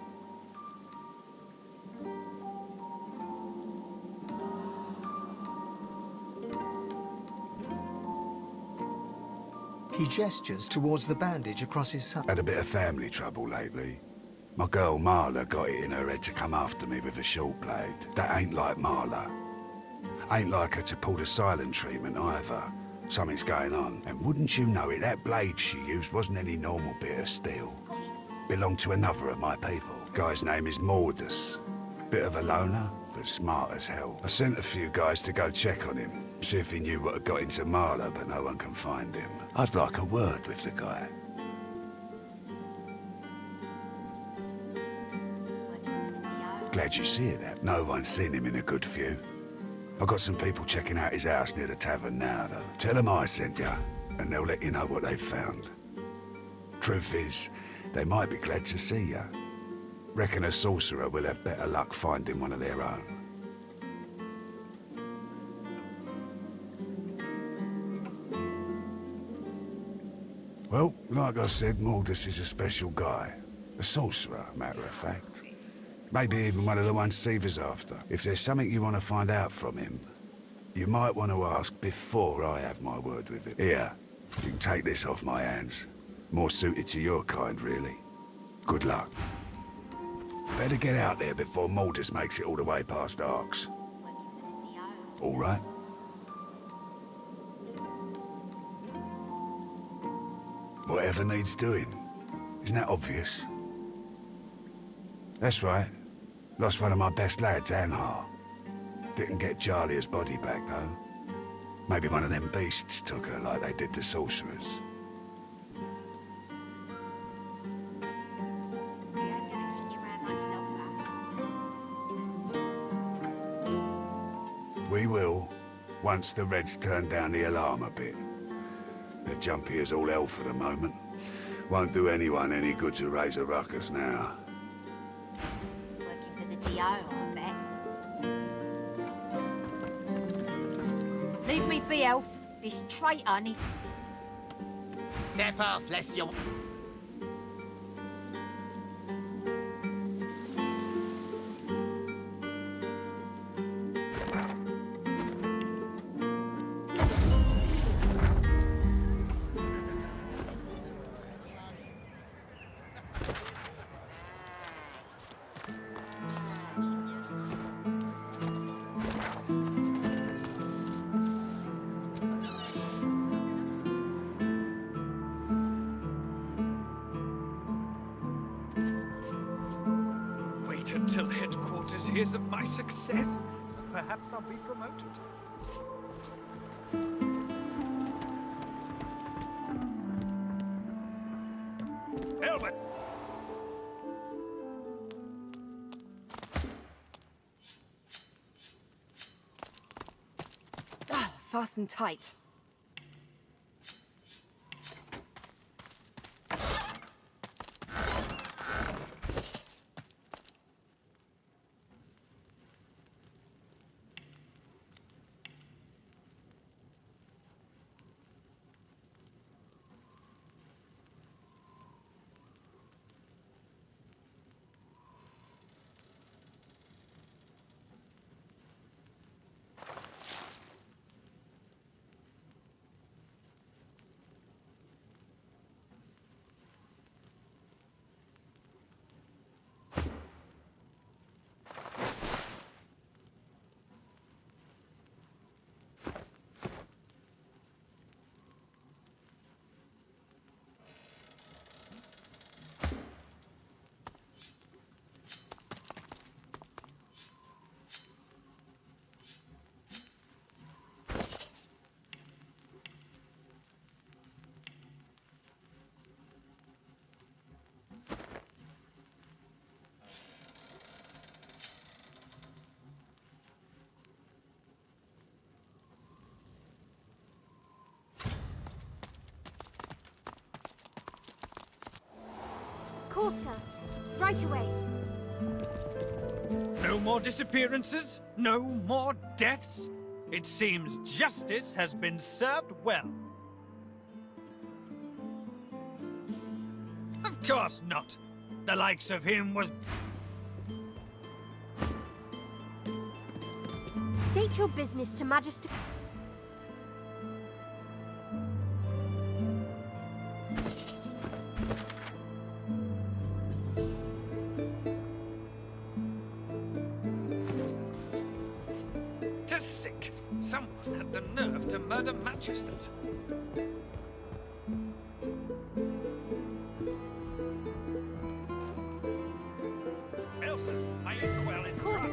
He gestures towards the bandage across his side. Had a bit of family trouble lately. My girl Marla got it in her head to come after me with a short blade. That ain't like Marla. Ain't like her to pull the silent treatment either. Something's going on. And wouldn't you know it, that blade she used wasn't any normal bit of steel. Belonged to another of my people. Guy's name is Mordus. Bit of a loner, but smart as hell. I sent a few guys to go check on him. See if he knew what had got into Marla, but no one can find him. I'd like a word with the guy. Glad you see it out. No one's seen him in a good few. I've got some people checking out his house near the tavern now, though. Tell them I sent ya, and they'll let you know what they've found. Truth is, they might be glad to see ya. Reckon a sorcerer will have better luck finding one of their own. Well, like I said, Mordus is a special guy. A sorcerer, matter of fact. Maybe even one of the ones Siva's after. If there's something you want to find out from him, you might want to ask before I have my word with him. Here, you can take this off my hands. More suited to your kind, really. Good luck. Better get out there before Mordus makes it all the way past Arks. All right? Whatever needs doing. Isn't that obvious? That's right. Lost one of my best lads, Anhar. Didn't get Jalia's body back, though. Maybe one of them beasts took her like they did the sorcerers. We will, once the Reds turn down the alarm a bit. They're jumpy as all hell for the moment. Won't do anyone any good to raise a ruckus now. Working for the DO, I bet. Leave me be, Elf. This traitor needs... Step off, lest you... Until headquarters hears of my success, perhaps I'll be promoted. Helmet! Fasten tight. right away. No more disappearances? No more deaths? It seems justice has been served well. Of course not. The likes of him was... State your business to Majesty. To think someone had the nerve to murder magisters. Elsa, my inkwell is dry.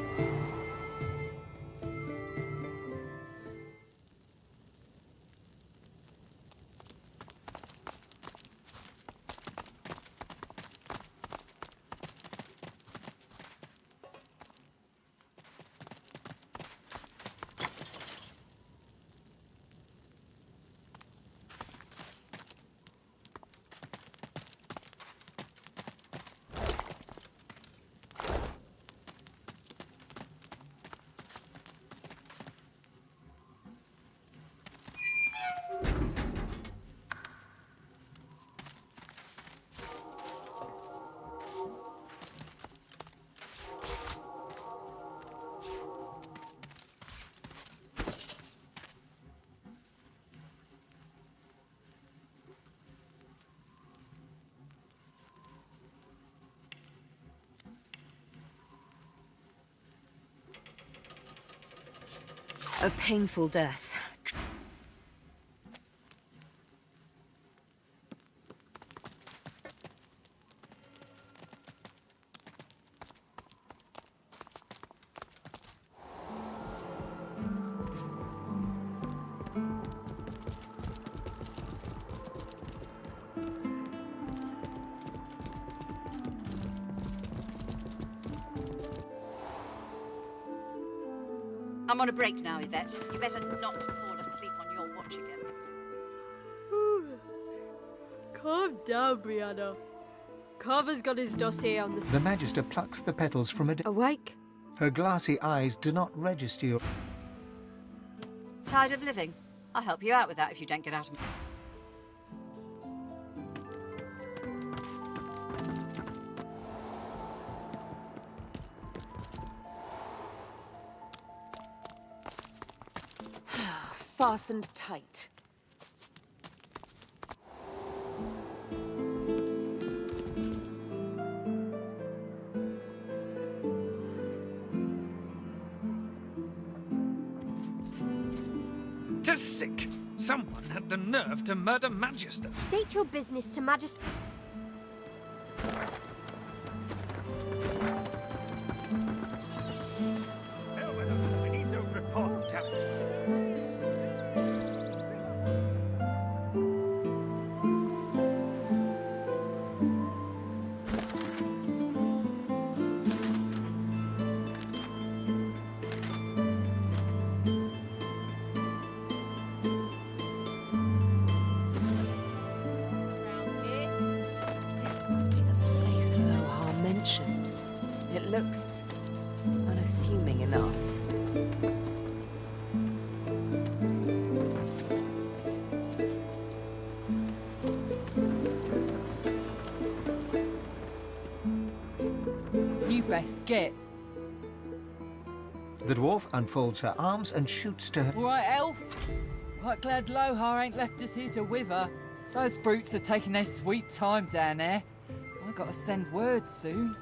A painful death. I'm on a break now, Yvette. You better not fall asleep on your watch again. Calm down, Brianna. Carver's got his dossier on the... The Magister plucks the petals from a... Awake? Her glassy eyes do not register your... Tired of living? I'll help you out with that if you don't get out of... Fastened tight. To think someone had the nerve to murder Magister. State your business to Majesty. I need those reports, This must be the place Lohar mentioned. It looks unassuming enough. You best get. The dwarf unfolds her arms and shoots to her... All right, elf. Quite glad Lohar ain't left us here to wither. Those brutes are taking their sweet time down there. I gotta send word soon.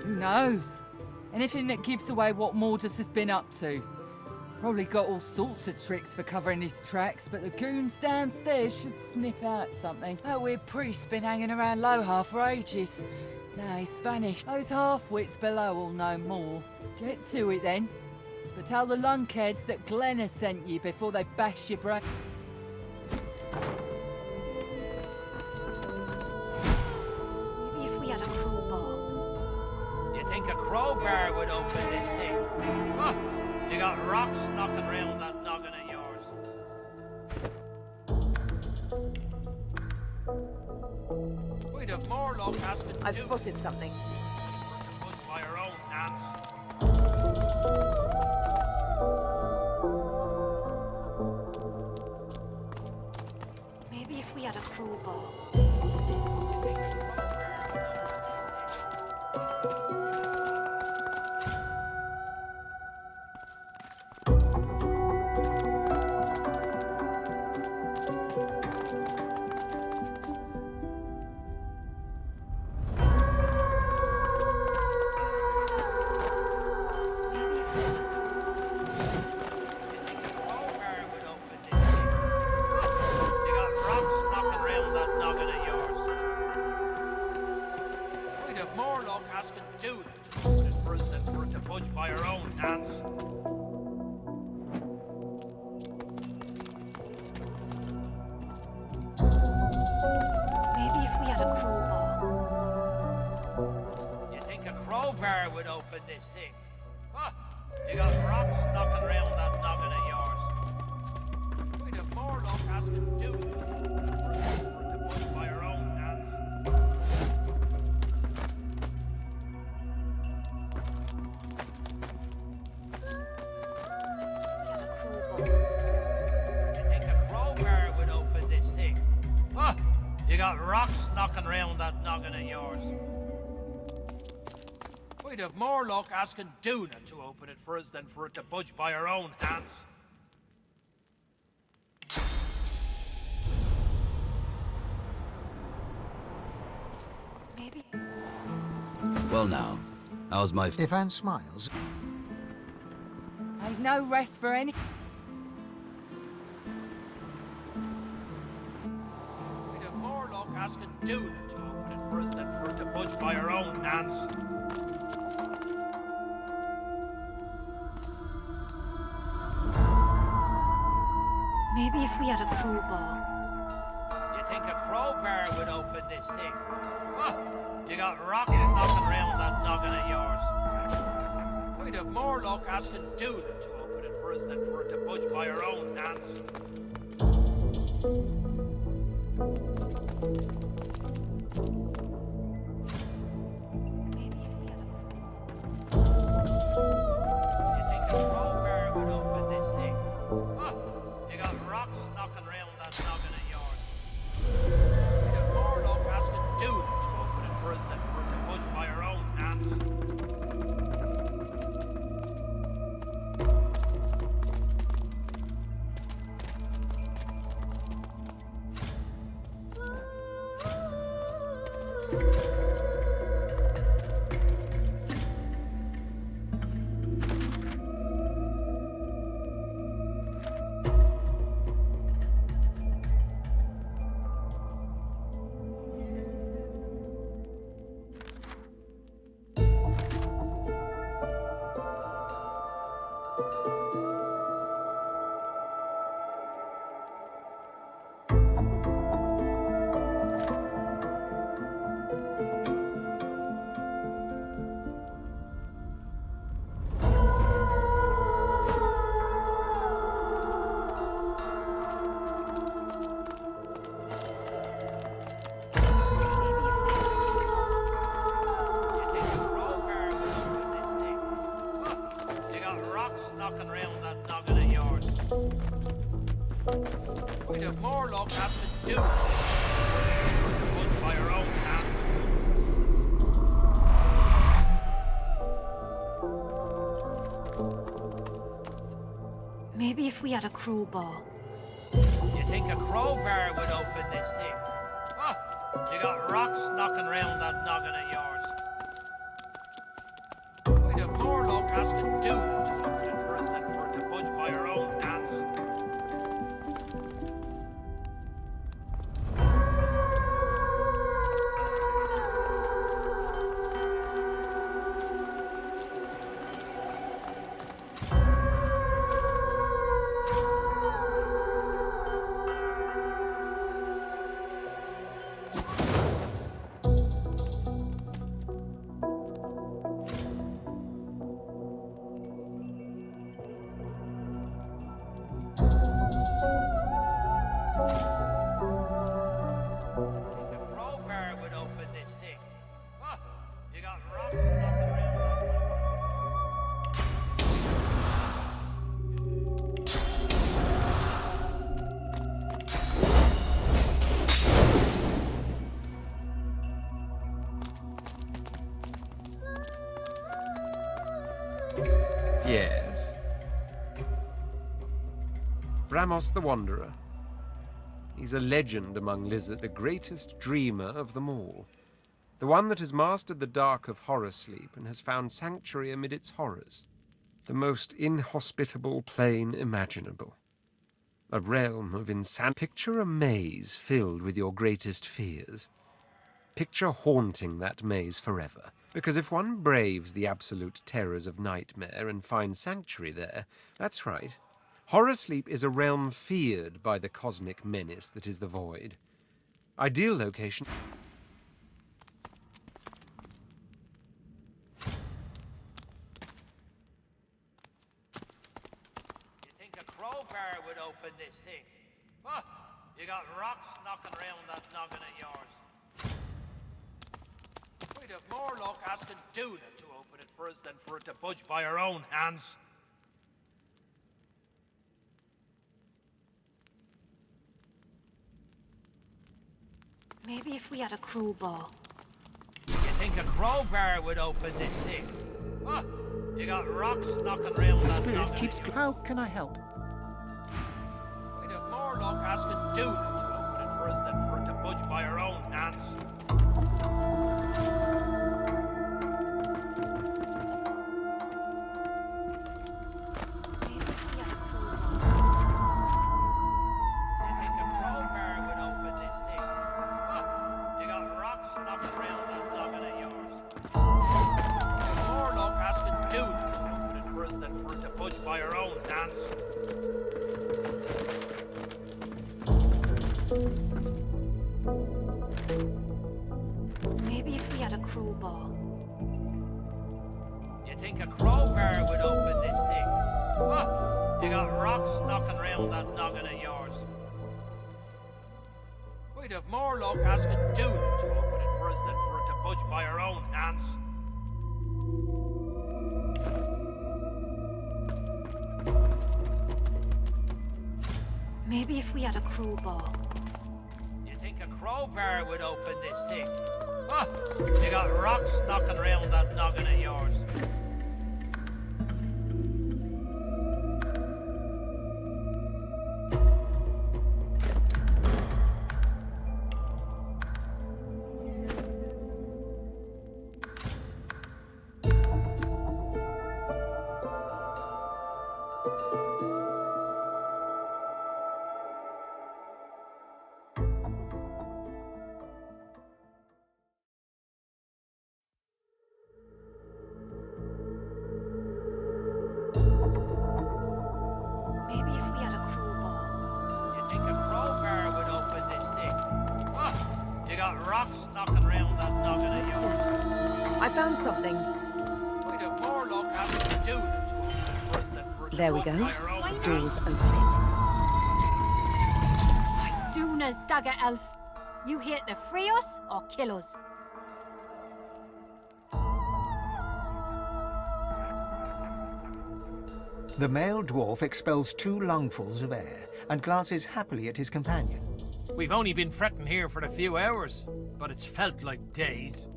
Who knows? Anything that gives away what Mordus has been up to. Probably got all sorts of tricks for covering his tracks, but the goons downstairs should sniff out something. That weird priest's been hanging around Lohar for ages. Now he's vanished. Those half-wits below will know more. Get to it then. But tell the lunkheads that Glenn has sent you before they bash your brain. Maybe if we had a crowbar. You think a crowbar would open this thing? Huh? You got rocks knocking around that noggin of yours. We'd have asking I've spotted something. by your own hands. Maybe if we had a crowbar. You got rocks knocking round that noggin of yours. We'd have more luck asking Dude to open it for us than for it to budge by our own hands. Maybe if we had a crowbar. You think a crowbar would open this thing? Huh? You got rocks knocking round that noggin of yours. We'd have more luck asking Dude to budge by our own hands. You think a crowbar would open this thing? Huh? You got rocks knocking round that noggin of yours. We'd have more luck asking Duna to open it for us than for it to budge by our own hands. Maybe. Well now, how's my... If Anne smiles... Ain't no rest for any... We'd have more luck asking Duna to open it for us than for it to budge by our own hands. Maybe if we had a crowbar. You think a crowbar would open this thing? Huh? You got rocks knocking round that noggin of yours. We'd have more luck asking Duna to open it for us than for it to budge by our own hands. You think a crowbar would open this thing? Huh? You got rocks knocking round that noggin of yours. We'd have more luck asking Duna to open it for us than for it to budge by our own hands. You got rocks knocking round that noggin of yours. We'd have more luck asking Duna to budge by our own hands. Maybe if we had a crowbar. You think a crowbar would open this thing? Huh? You got rocks knocking round that noggin of yours. We'd have more luck asking Duna to open it for us than for it to budge by our own hands. Yes. Bramos the Wanderer. He's a legend among lizards, the greatest dreamer of them all. The one that has mastered the dark of horror sleep and has found sanctuary amid its horrors. The most inhospitable plane imaginable. A realm of insanity. Picture a maze filled with your greatest fears. Picture haunting that maze forever. Because if one braves the absolute terrors of nightmare and finds sanctuary there, that's right. Horror sleep is a realm feared by the cosmic menace that is the void. Ideal location. You think a crowbar would open this thing? Huh? You got rocks knocking around that noggin of yours. We'd have more luck asking Duna to open it for us than for it to budge by our own hands. Maybe if we had a crowbar. You think a crowbar would open this thing? Huh? You got rocks knocking around The that spirit noggin keeps... of yours. How can I help? We'd have more luck asking Duna to open it for us than for it to budge by our own hands. You think a crowbar would open this thing? Huh? You got rocks knocking around that noggin of yours. We'd have more luck asking Duna to open it for us than for it to budge by our own hands. Maybe if we had a crowbar. You think a crowbar would open this thing? Huh? You got rocks knocking around that noggin of yours. We'd have more luck asking Duna to open it for us than for it to budge by our own hands. Maybe if we had a crowbar. You think a crowbar would open this thing? Huh? You got rocks knocking around that noggin of yours. Maybe if we had a crowbar. You think a crowbar would open this thing? Huh? You got rocks knocking around that noggin of yours. I found something. We'd have more luck asking Duna to open it for us than for it to There we budge go. by our own Doors hands. opening. Duna's dagger elf. You here to free us or kill us? The male dwarf expels 2 lungfuls of air and glances happily at his companion. We've only been fretting here for a few hours, but it's felt like days.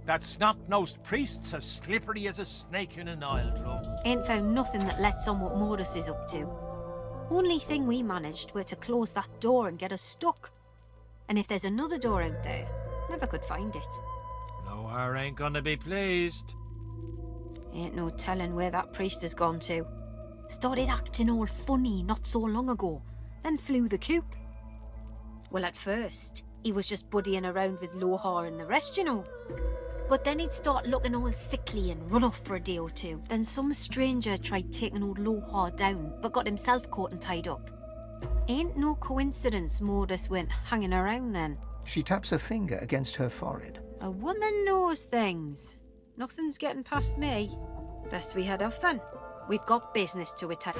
That snot-nosed priest's as slippery as a snake in an oil drum. Ain't found nothing that lets on what Modus is up to. Only thing we managed were to close that door and get us stuck. And if there's another door out there, never could find it. Lohar ain't gonna be pleased. Ain't no telling where that priest has gone to. Started acting all funny not so long ago, then flew the coop. Well, at first, he was just buddying around with Lohar and the rest, you know. But then he'd start looking all sickly and run off for a day or two. Then some stranger tried taking old Lohar down, but got himself caught and tied up. Ain't no coincidence Modus went hanging around then. She taps a finger against her forehead. A woman knows things. Nothing's getting past me. Best we head off then. We've got business to attend.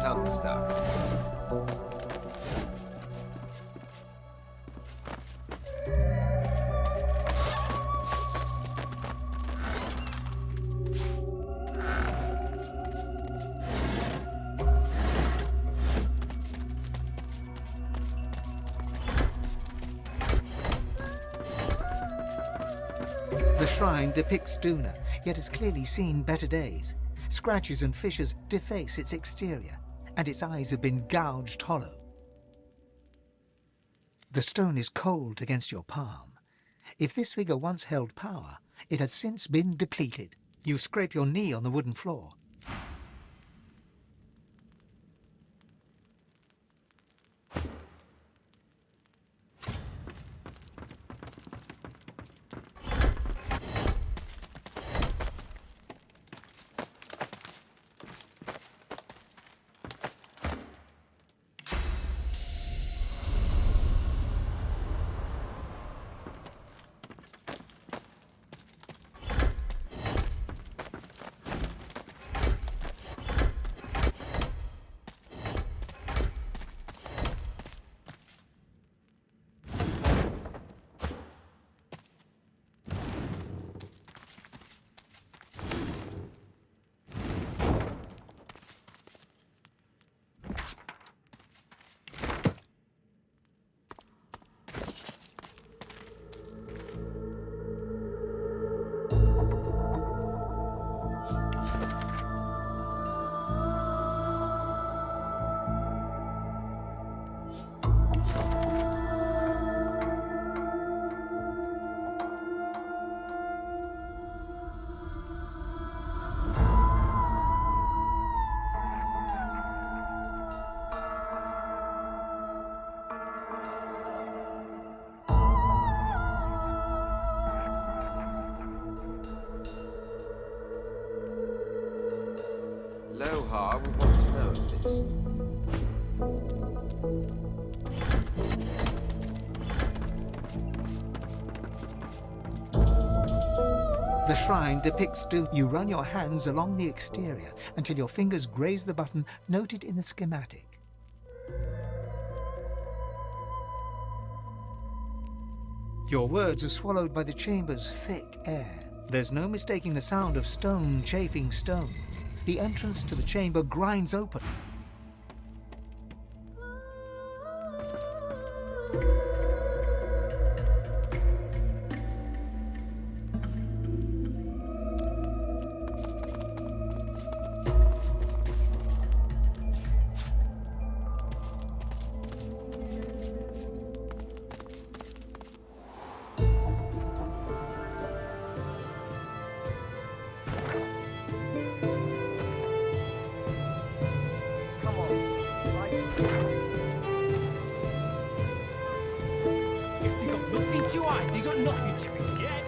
unstuck. The shrine depicts Duna, yet has clearly seen better days. Scratches and fissures deface its exterior, and its eyes have been gouged hollow. The stone is cold against your palm. If this figure once held power, it has since been depleted. You scrape your knee on the wooden floor. Lohar will want to know of this. The shrine depicts Duna. You run your hands along the exterior until your fingers graze the button noted in the schematic. Your words are swallowed by the chamber's thick air. There's no mistaking the sound of stone chafing stone. The entrance to the chamber grinds open. They got nothing to be scared.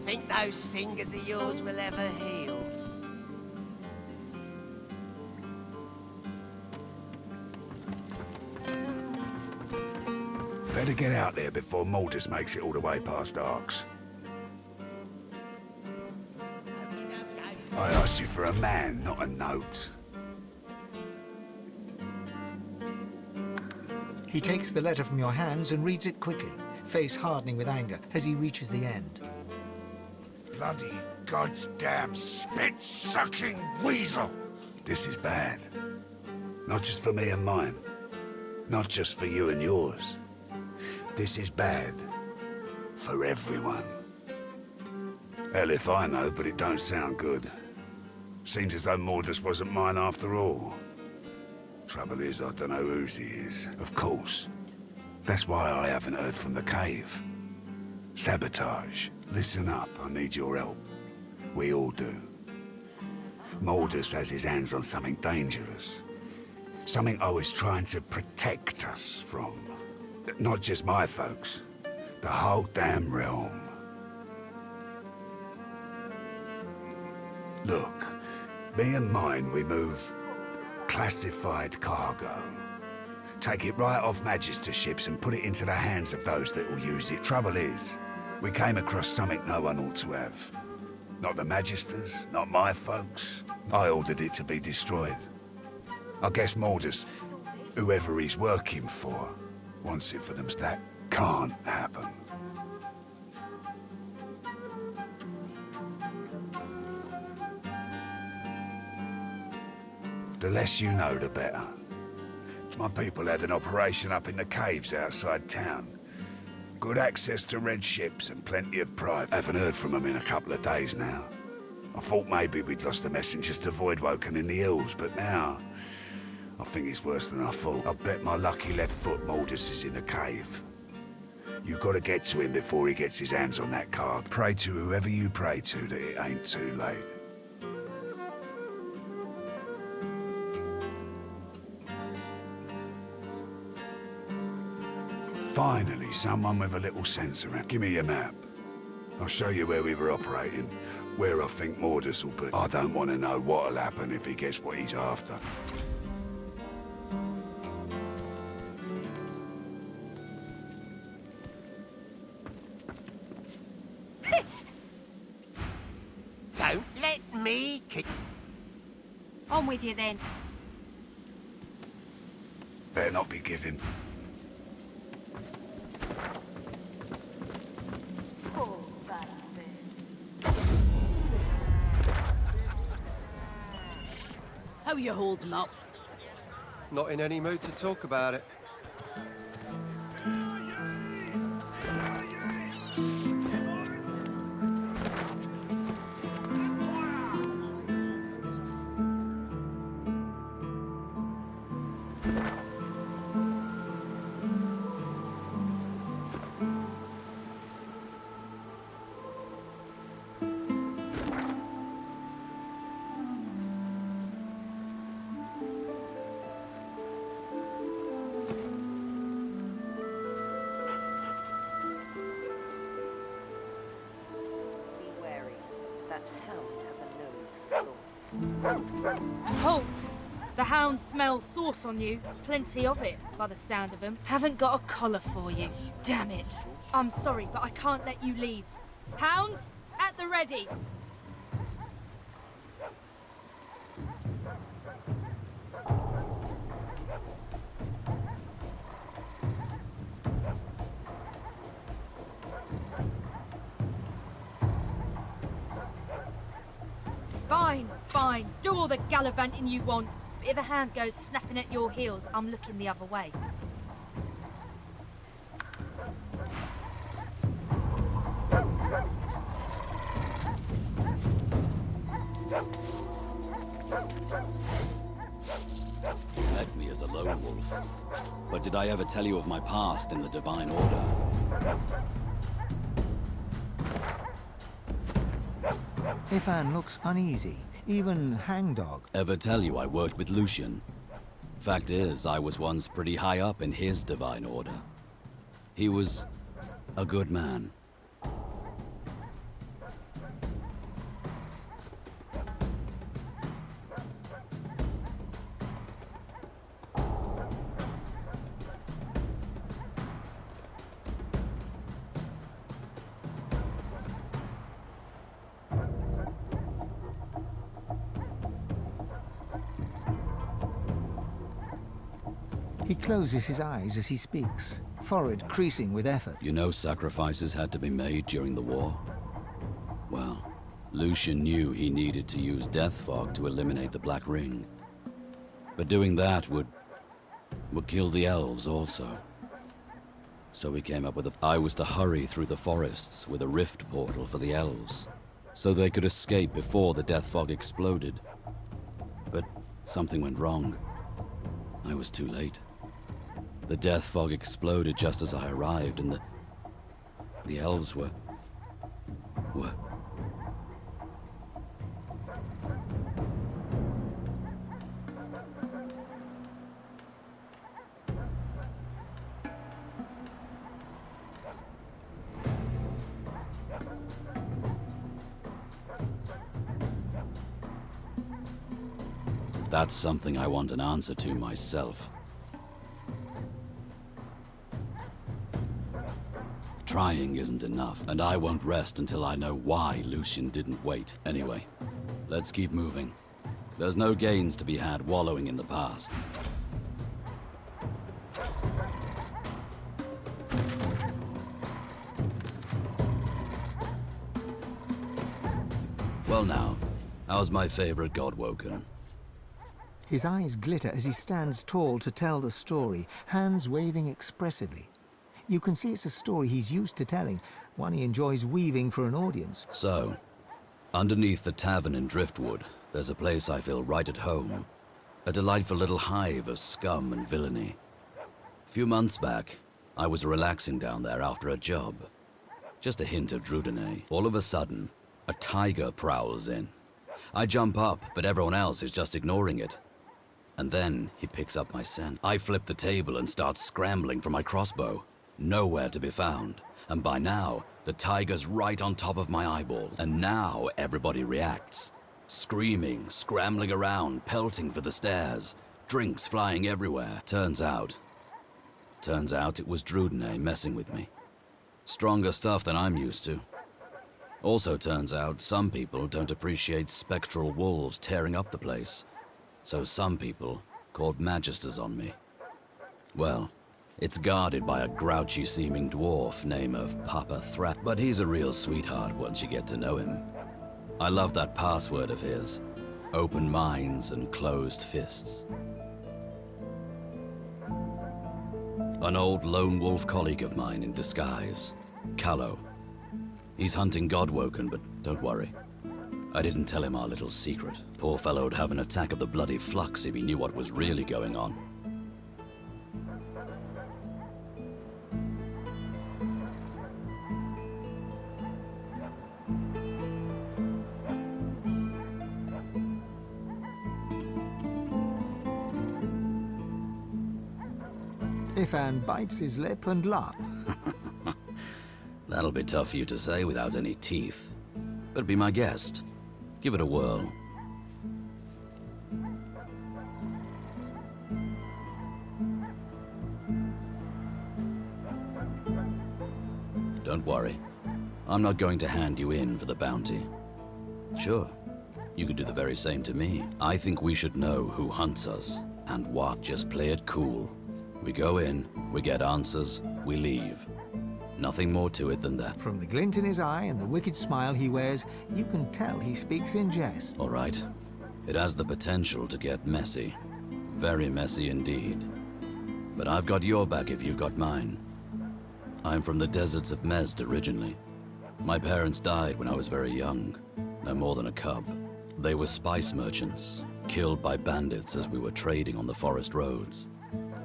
Think those fingers of yours will ever heal? Better get out there before Mortis makes it all the way past Arks. I asked you for a man, not a note. He takes the letter from your hands and reads it quickly, face hardening with anger as he reaches the end. Bloody goddamn spit-sucking weasel! This is bad. Not just for me and mine. Not just for you and yours. This is bad. For everyone. Hell if I know, but it don't sound good. Seems as though Mortis wasn't mine after all. Trouble is, I don't know whose he is. Of course. That's why I haven't heard from the cave. Sabotage. Listen up, I need your help. We all do. Mortis has his hands on something dangerous. Something I was trying to protect us from. Not just my folks. The whole damn realm. Look, me and mine, we move classified cargo. Take it right off Magister ships and put it into the hands of those that will use it. Trouble is, we came across something no one ought to have. Not the Magisters, not my folks. I ordered it to be destroyed. I guess Mordus, whoever he's working for, wants it for them. That can't happen. The less you know, the better. My people had an operation up in the caves outside town. Good access to red ships and plenty of pride. Haven't heard from them in a couple of days now. I thought maybe we'd lost the messengers to Voidwoken in the hills, but now I think it's worse than I thought. I bet my lucky left foot Mordus is in the cave. You gotta get to him before he gets his hands on that card. Pray to whoever you pray to that it ain't too late. Finally, someone with a little sense around. Give me your map. I'll show you where we were operating, where I think Mordus will put. I don't want to know what'll happen if he gets what he's after. Don't let me kick. On with you then. Better not be giving. How you holding up? Not in any mood to talk about it. That hound has a nose for sauce. Halt! The hound smells sauce on you. Plenty of it, by the sound of them. Haven't got a collar for you. Damn it. I'm sorry, but I can't let you leave. Hounds, at the ready. Fine, fine. Do all the gallivanting you want. But if a hand goes snapping at your heels, I'm looking the other way. You met me as a lone wolf. But did I ever tell you of my past in the Divine Order? Ifan looks uneasy, even hangdog. Ever tell you I worked with Lucian? Fact is, I was once pretty high up in his Divine Order. He was a good man. He closes his eyes as he speaks, forehead creasing with effort. You know sacrifices had to be made during the war? Well, Lucian knew he needed to use death fog to eliminate the Black Ring. But doing that would kill the elves also. So he came up with I was to hurry through the forests with a rift portal for the elves, so they could escape before the death fog exploded. But something went wrong. I was too late. The death fog exploded just as I arrived, and the elves were... That's something I want an answer to myself. Trying isn't enough, and I won't rest until I know why Lucian didn't wait. Anyway, let's keep moving. There's no gains to be had wallowing in the past. Well now, how's my favorite Godwoken? His eyes glitter as he stands tall to tell the story, hands waving expressively. You can see it's a story he's used to telling, one he enjoys weaving for an audience. So, underneath the tavern in Driftwood, there's a place I feel right at home. A delightful little hive of scum and villainy. A few months back, I was relaxing down there after a job. Just a hint of Drudenay. All of a sudden, a tiger prowls in. I jump up, but everyone else is just ignoring it. And then he picks up my scent. I flip the table and start scrambling for my crossbow. Nowhere to be found. And by now, the tiger's right on top of my eyeball. And now everybody reacts. Screaming, scrambling around, pelting for the stairs. Drinks flying everywhere. Turns out it was Drudenay messing with me. Stronger stuff than I'm used to. Also turns out some people don't appreciate spectral wolves tearing up the place. So some people called magisters on me. Well, it's guarded by a grouchy-seeming dwarf named of Papa Thrat, but he's a real sweetheart once you get to know him. I love that password of his. Open minds and closed fists. An old lone wolf colleague of mine in disguise, Callow. He's hunting Godwoken, but don't worry. I didn't tell him our little secret. Poor fellow'd have an attack of the bloody flux if he knew what was really going on. Ifan bites his lip and laughs. That'll be tough for you to say without any teeth. But be my guest. Give it a whirl. Don't worry. I'm not going to hand you in for the bounty. Sure, you could do the very same to me. I think we should know who hunts us and what. Just play it cool. We go in, we get answers, we leave. Nothing more to it than that. From the glint in his eye and the wicked smile he wears, you can tell he speaks in jest. All right. It has the potential to get messy. Very messy indeed. But I've got your back if you've got mine. I'm from the deserts of Mezd originally. My parents died when I was very young, no more than a cub. They were spice merchants, killed by bandits as we were trading on the forest roads.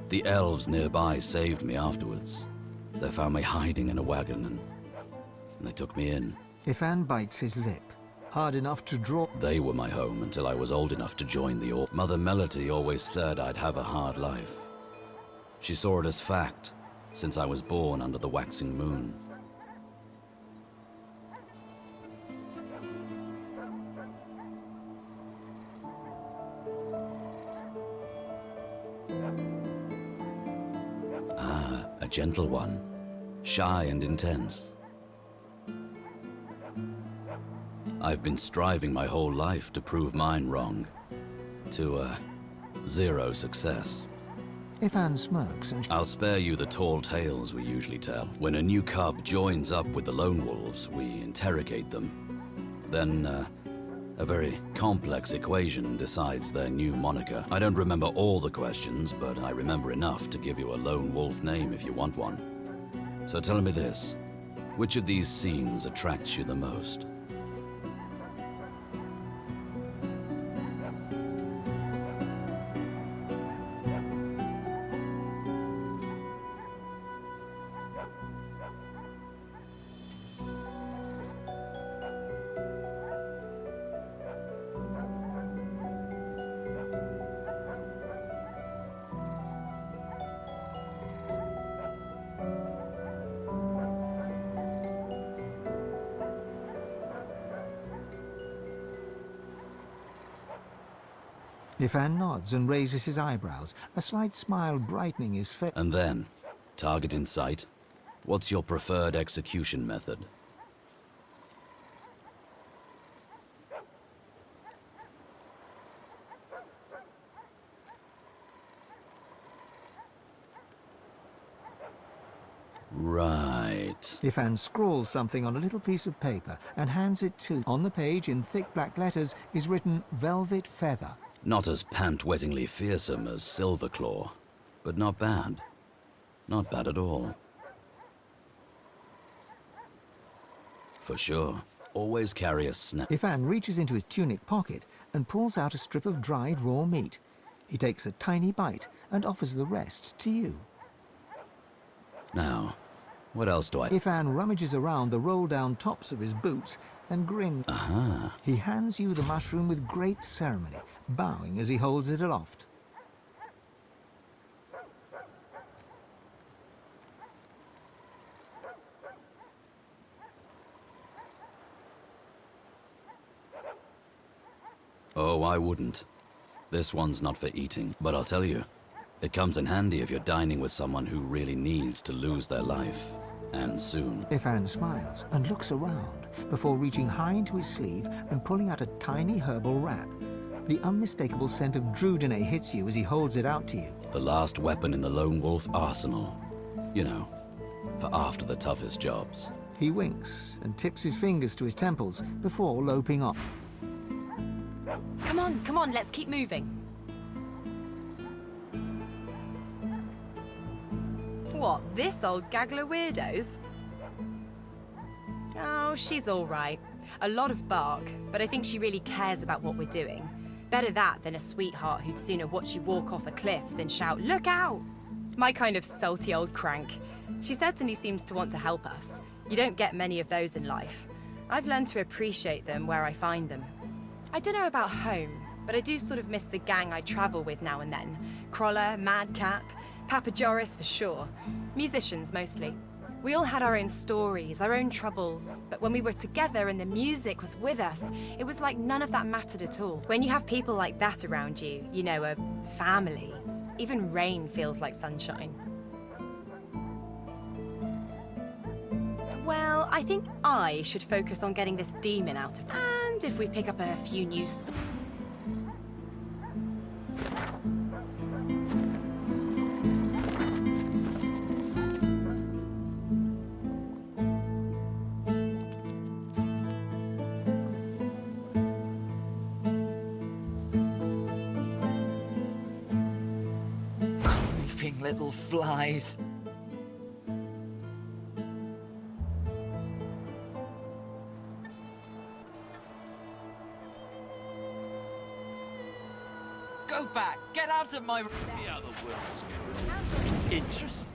The elves nearby saved me afterwards. They found me hiding in a wagon and they took me in. Ifan bites his lip, hard enough to draw. They were my home until I was old enough to join the Orc. Mother Melody always said I'd have a hard life. She saw it as fact, since I was born under the waxing moon. Ah, a gentle one. Shy and intense. I've been striving my whole life to prove mine wrong. To, zero success. Ifan smirks and... I'll spare you the tall tales we usually tell. When a new cub joins up with the lone wolves, we interrogate them. Then, a very complex equation decides their new moniker. I don't remember all the questions, but I remember enough to give you a lone wolf name if you want one. So tell me this, which of these scenes attracts you the most? Ifan nods and raises his eyebrows, a slight smile brightening his face. And then, target in sight. What's your preferred execution method? Right. Ifan scrawls something on a little piece of paper and hands it to. On the page, in thick black letters, is written Velvet Feather. Not as pant-wettingly fearsome as Silverclaw, but not bad. Not bad at all. For sure. Always carry a snap. Ifan reaches into his tunic pocket and pulls out a strip of dried raw meat. He takes a tiny bite and offers the rest to you. Now, what else do I... Ifan rummages around the roll-down tops of his boots and grins. Aha. He hands you the mushroom with great ceremony, bowing as he holds it aloft. Oh, I wouldn't. This one's not for eating, but I'll tell you, it comes in handy if you're dining with someone who really needs to lose their life, and soon. Ifan smiles and looks around before reaching high into his sleeve and pulling out a tiny herbal wrap. The unmistakable scent of Druidine hits you as he holds it out to you. The last weapon in the lone wolf arsenal. You know, for after the toughest jobs. He winks and tips his fingers to his temples before loping off. Come on, let's keep moving. What, this old gaggle of weirdos? Oh, she's all right. A lot of bark, but I think she really cares about what we're doing. Better that than a sweetheart who'd sooner watch you walk off a cliff than shout, "Look out!" My kind of salty old crank. She certainly seems to want to help us. You don't get many of those in life. I've learned to appreciate them where I find them. I don't know about home, but I do sort of miss the gang I travel with now and then. Crawler, Madcap, Papa Joris for sure. Musicians mostly. We all had our own stories, our own troubles, but when we were together and the music was with us, it was like none of that mattered at all. When you have people like that around you, you know, a family, even rain feels like sunshine. Well, I think I should focus on getting this demon out of... And if we pick up a few new... Creeping little flies. Go back! Get out of my... See how the world's going. Interesting.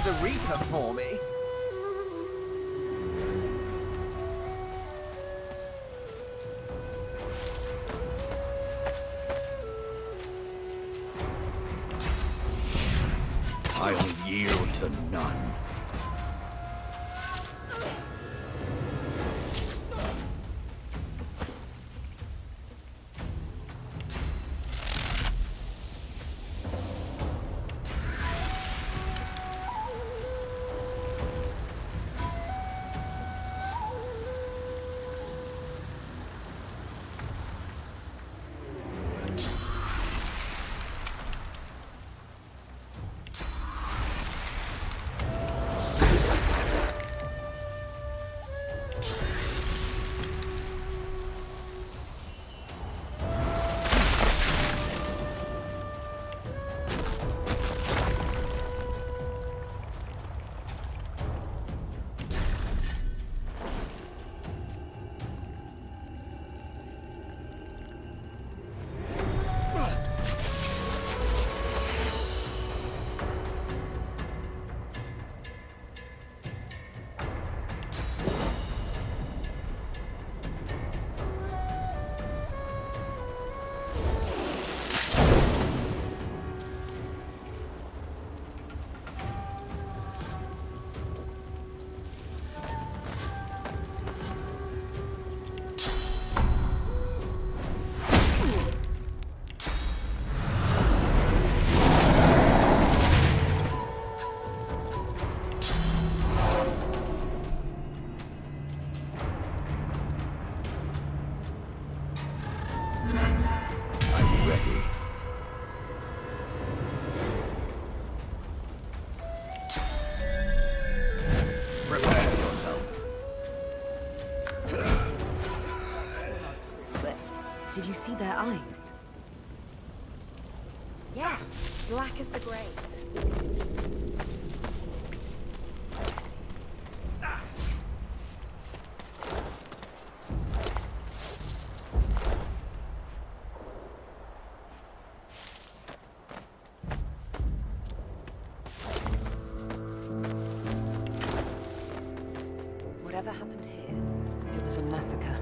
the Reaper for me. I'll yield to none. Did you see their eyes? Yes, black as the grave. Whatever happened here, it was a massacre.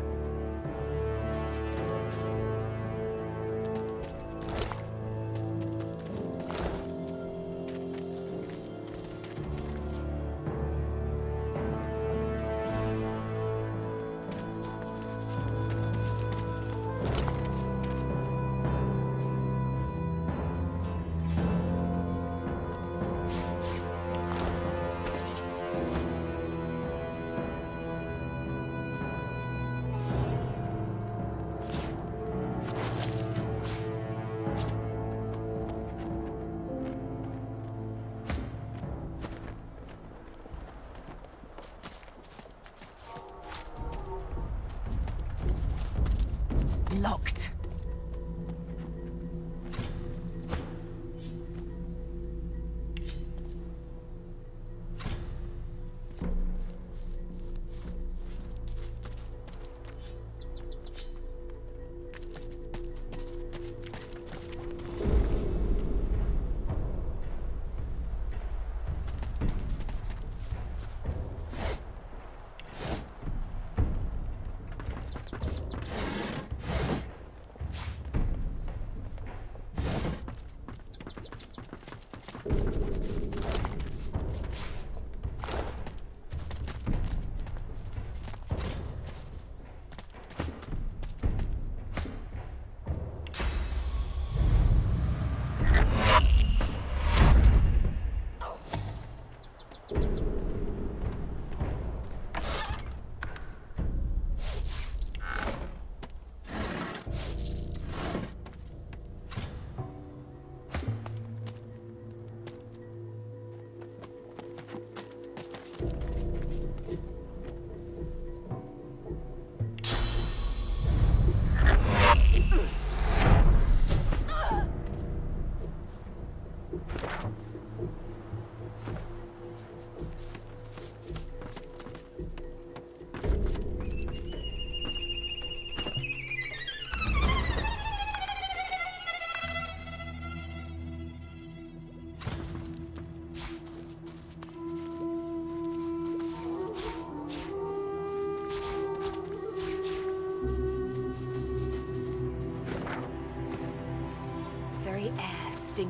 Locked.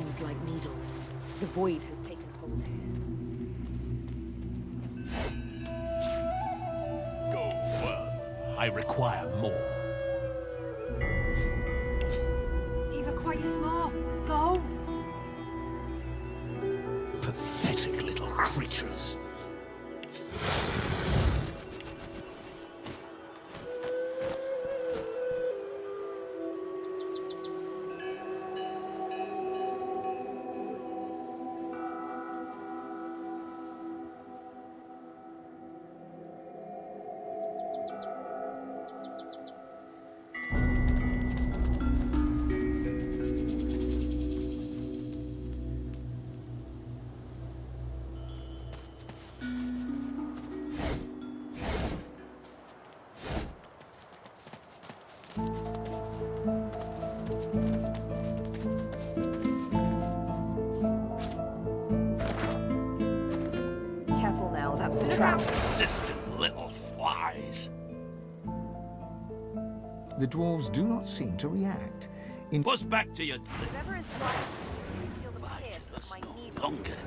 stings like needles. The void has taken hold here. Go on. I require more. He requires more. Go! Pathetic little creatures. Careful now, that's a trap. Persistent little flies. The dwarves do not seem to react. What's back to you? Whatever is right, you feel the pierce of my needle. Longer.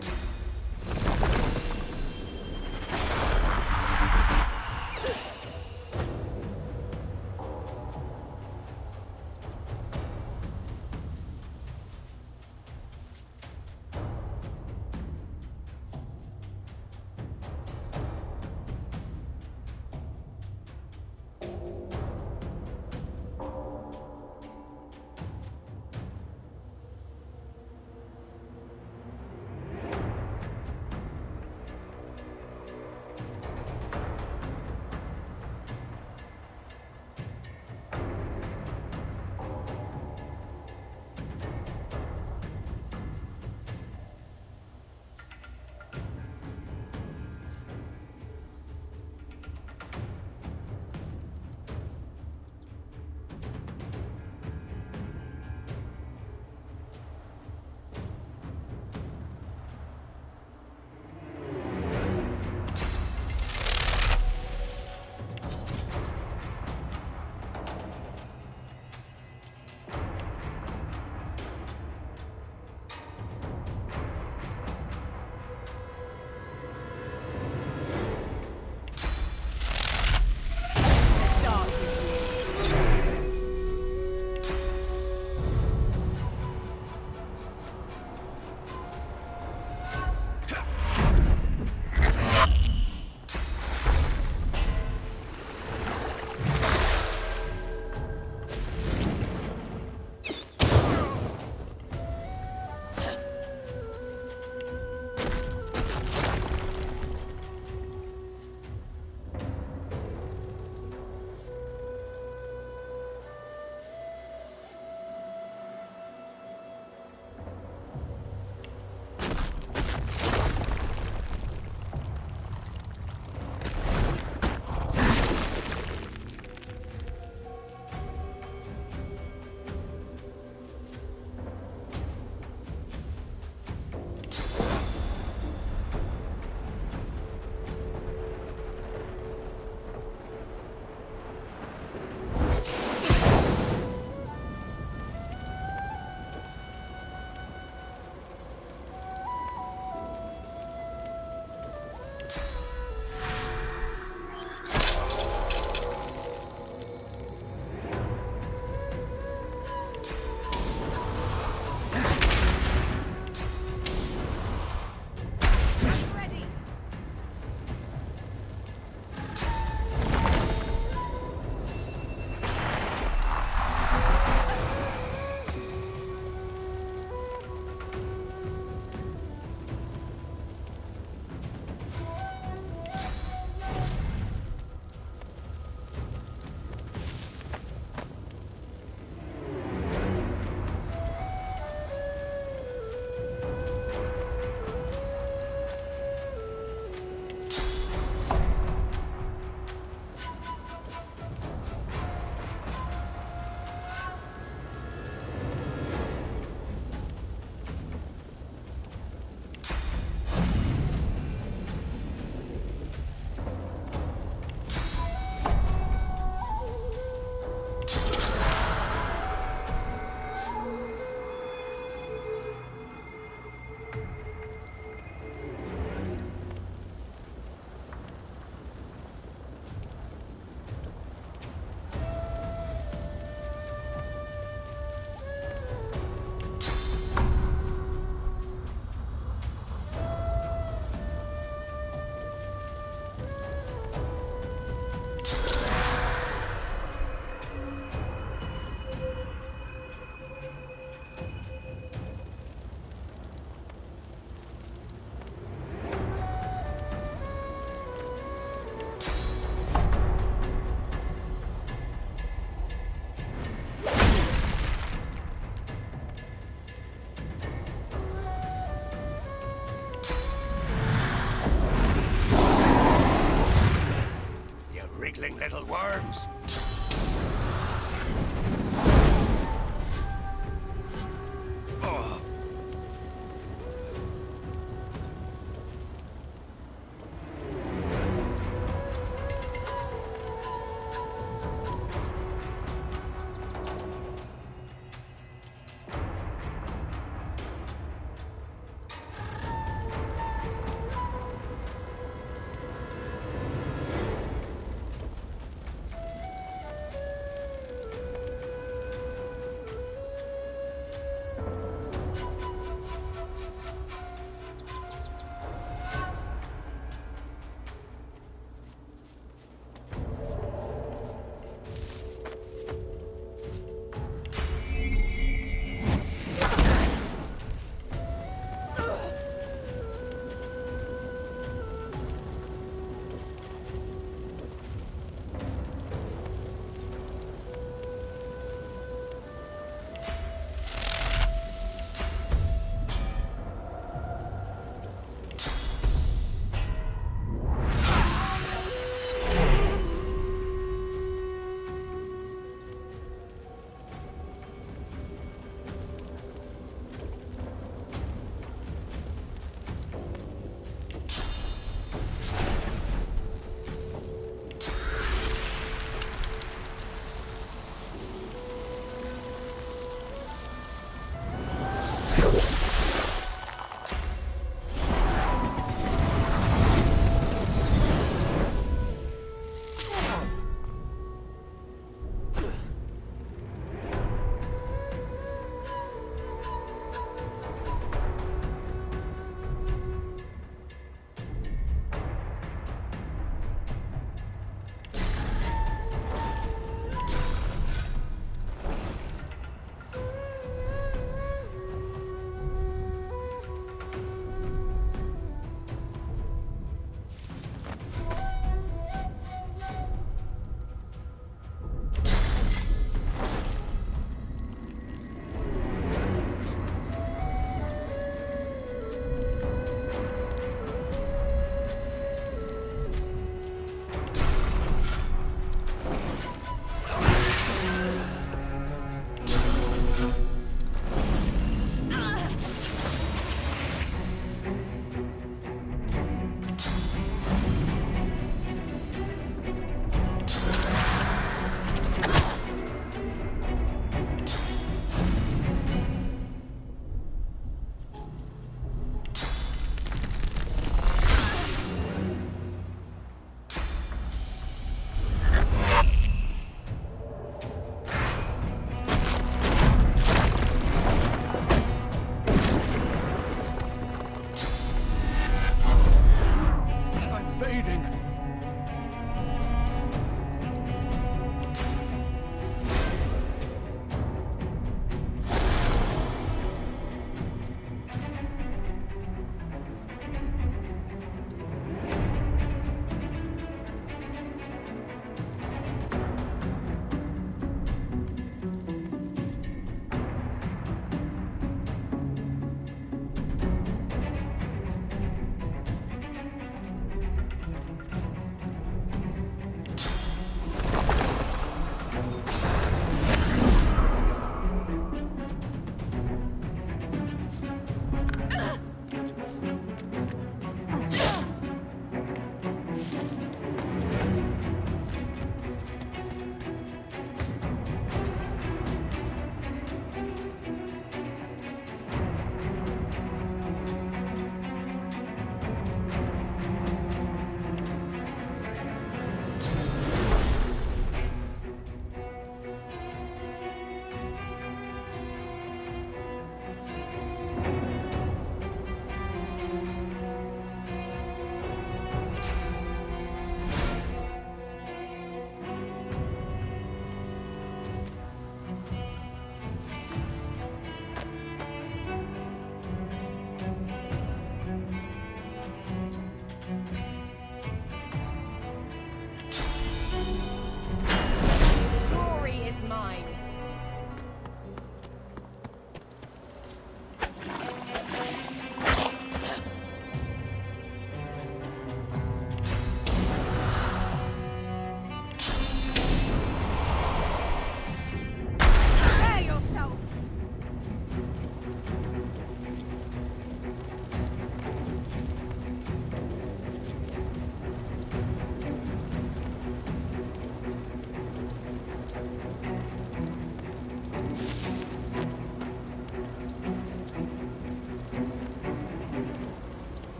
terms.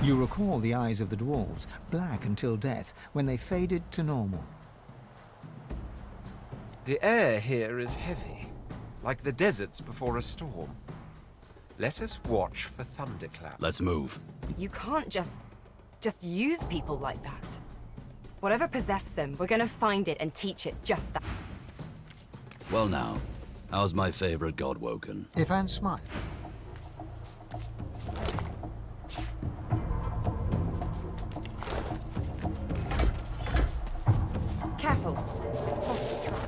You recall the eyes of the dwarves, black until death, when they faded to normal. The air here is heavy, like the deserts before a storm. Let us watch for thunderclouds. Let's move. You can't just use people like that. Whatever possessed them, we're gonna find it and teach it just that. Well now, how's my favorite god woken? If Anne smiled. Careful. It's supposed to be a trap.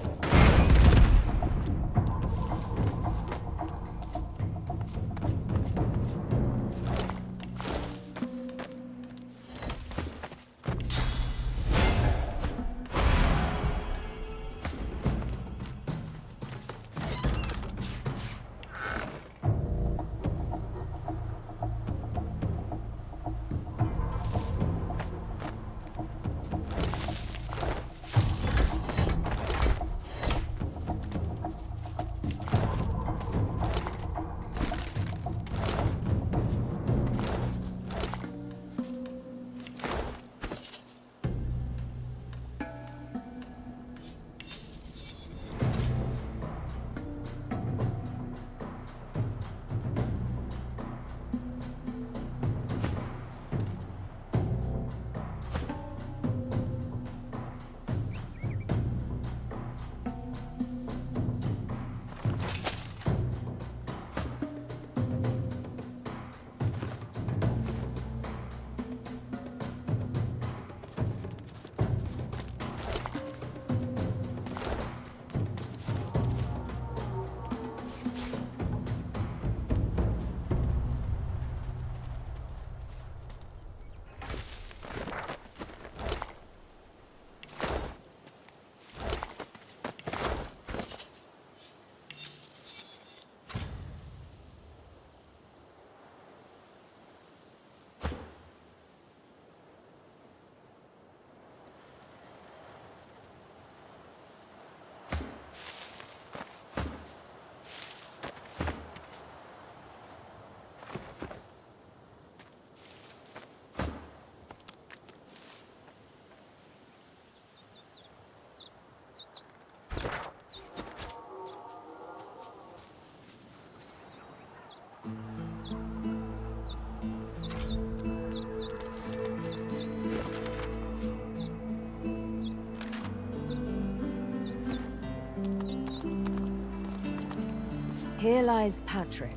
Here lies Patrick,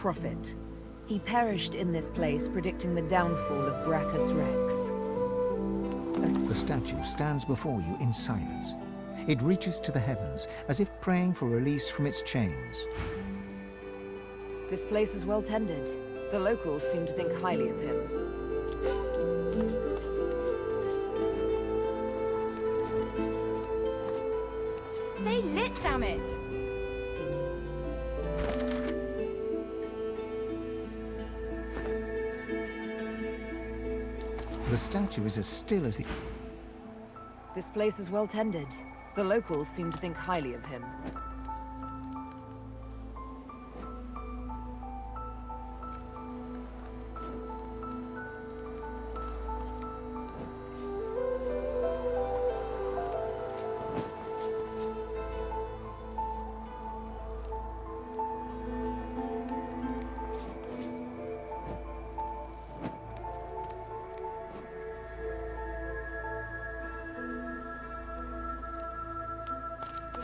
prophet. He perished in this place, predicting the downfall of Brachus Rex. The statue stands before you in silence. It reaches to the heavens, as if praying for release from its chains. This place is well tended. The locals seem to think highly of him. Stay lit, damn it! The statue is as still as the... This place is well tended. The locals seem to think highly of him.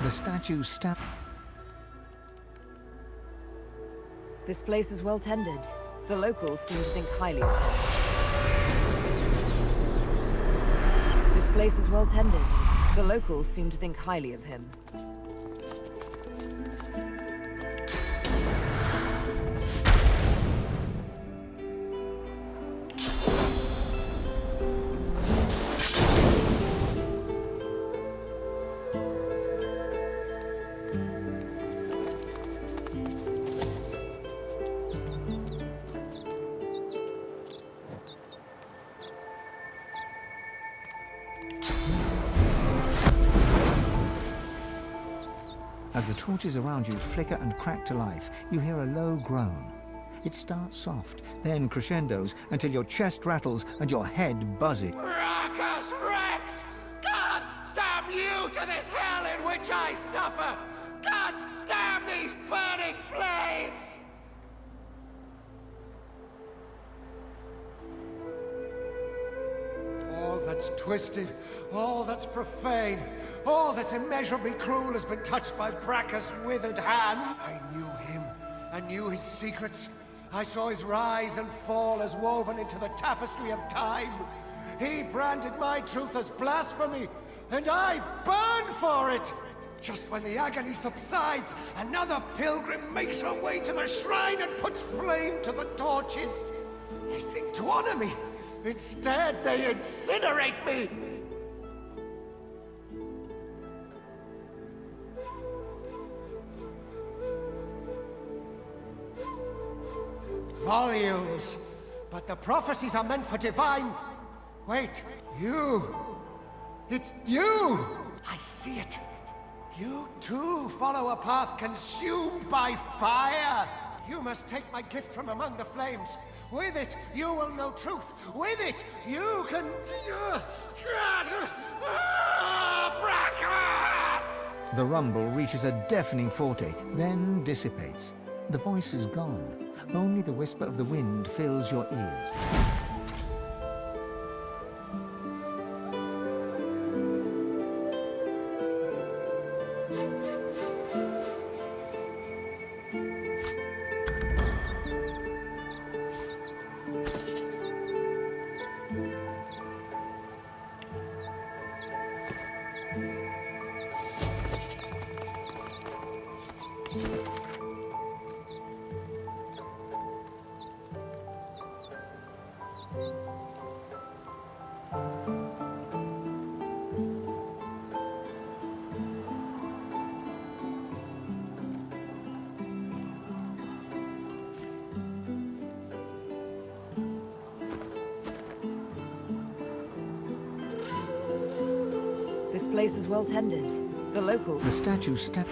The statue stands... This place is well tended. The locals seem to think highly of him. This place is well tended. The locals seem to think highly of him. As the torches around you flicker and crack to life, you hear a low groan. It starts soft, then crescendos until your chest rattles and your head buzzes. Brachus Rex! Gods damn you to this hell in which I suffer! Gods damn these burning flames! All that's twisted, all that's profane, all that's immeasurably cruel has been touched by Brachus' withered hand. I knew him. I knew his secrets. I saw his rise and fall as woven into the tapestry of time. He branded my truth as blasphemy, and I burned for it! Just when the agony subsides, another pilgrim makes her way to the shrine and puts flame to the torches. They think to honor me. Instead, they incinerate me! Volumes! But the prophecies are meant for divine... Wait, you! It's you! I see it. You too follow a path consumed by fire! You must take my gift from among the flames. With it, you will know truth. With it, you can... Brachus! The rumble reaches a deafening forte, then dissipates. The voice is gone. Only the whisper of the wind fills your ears. This place is well tended. The local... The statue step...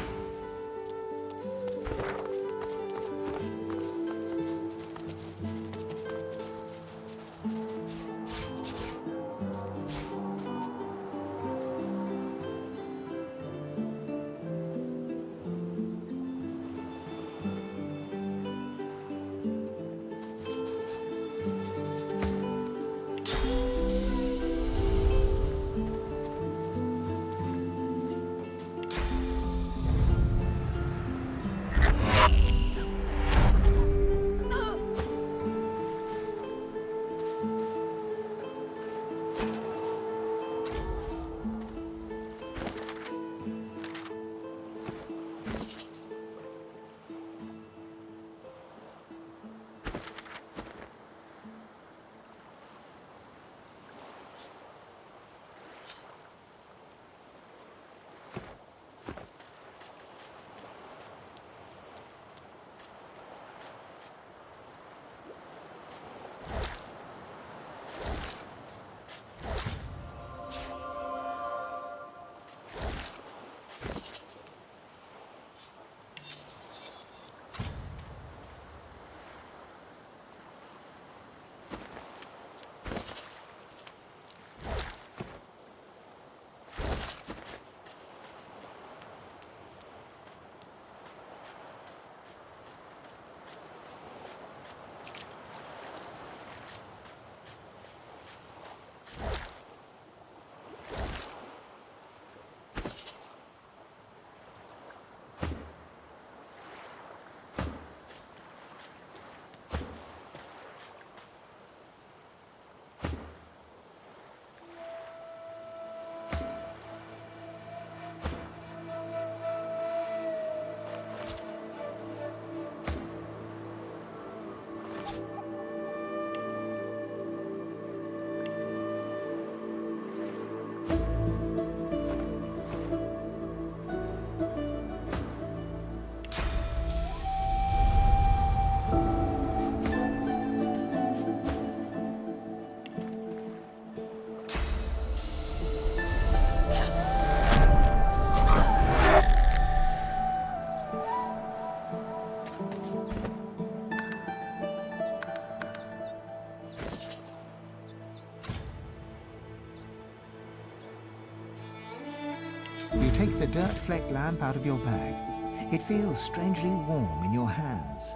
Take the dirt-flecked lamp out of your bag. It feels strangely warm in your hands.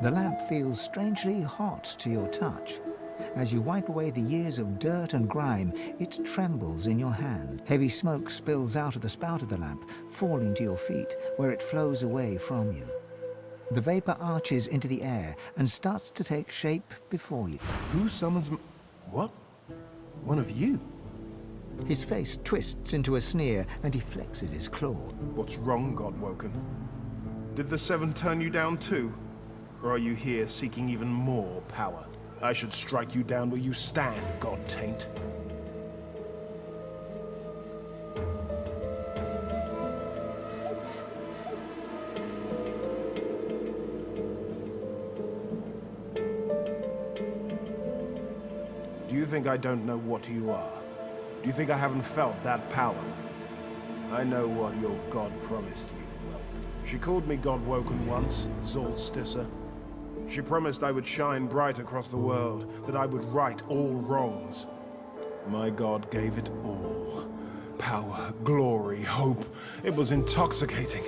The lamp feels strangely hot to your touch. As you wipe away the years of dirt and grime, it trembles in your hand. Heavy smoke spills out of the spout of the lamp, falling to your feet, where it flows away from you. The vapor arches into the air and starts to take shape before you. Who summons what? One of you? His face twists into a sneer and he flexes his claw. What's wrong, Godwoken? Did the Seven turn you down too? Or are you here seeking even more power? I should strike you down where you stand, God-taint. Do you think I don't know what you are? Do you think I haven't felt that power? I know what your god promised you. Well, she called me Godwoken once, Zolstisser. She promised I would shine bright across the world, that I would right all wrongs. My god gave it all. Power, glory, hope. It was intoxicating,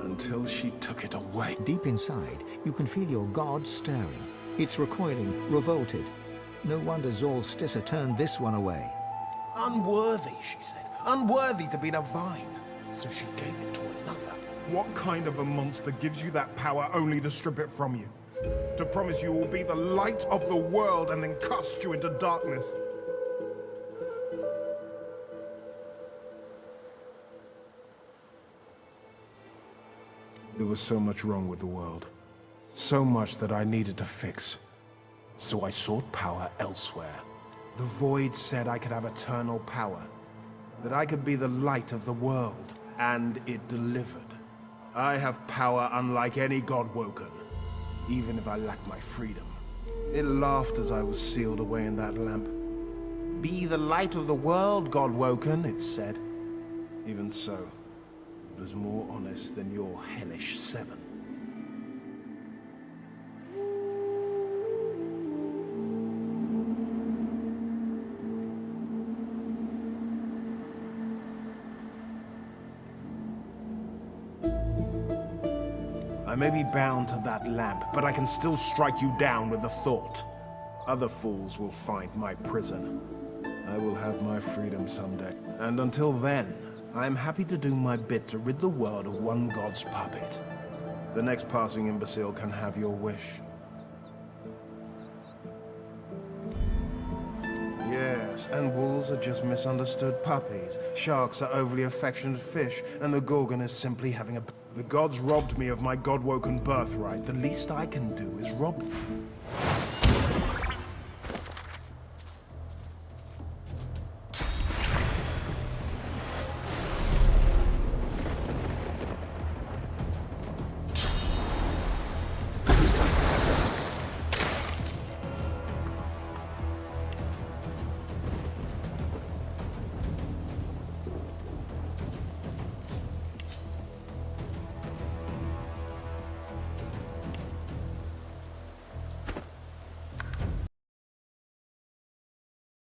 until she took it away. Deep inside, you can feel your god stirring. It's recoiling, revolted. No wonder Zolstisser turned this one away. Unworthy, she said. Unworthy to be divine. So she gave it to another. What kind of a monster gives you that power only to strip it from you? To promise you will be the light of the world and then cast you into darkness. There was so much wrong with the world. So much that I needed to fix. So I sought power elsewhere. The Void said I could have eternal power. That I could be the light of the world. And it delivered. I have power unlike any Godwoken. Even if I lack my freedom. It laughed as I was sealed away in that lamp. Be the light of the world, Godwoken, it said. Even so, it was more honest than your hellish Seven. I may be bound to that lamp, but I can still strike you down with a thought. Other fools will find my prison. I will have my freedom someday. And until then, I am happy to do my bit to rid the world of one god's puppet. The next passing imbecile can have your wish. Yes, and wolves are just misunderstood puppies. Sharks are overly affectionate fish, and the Gorgon is simply having a... The gods robbed me of my Godwoken birthright. The least I can do is rob them.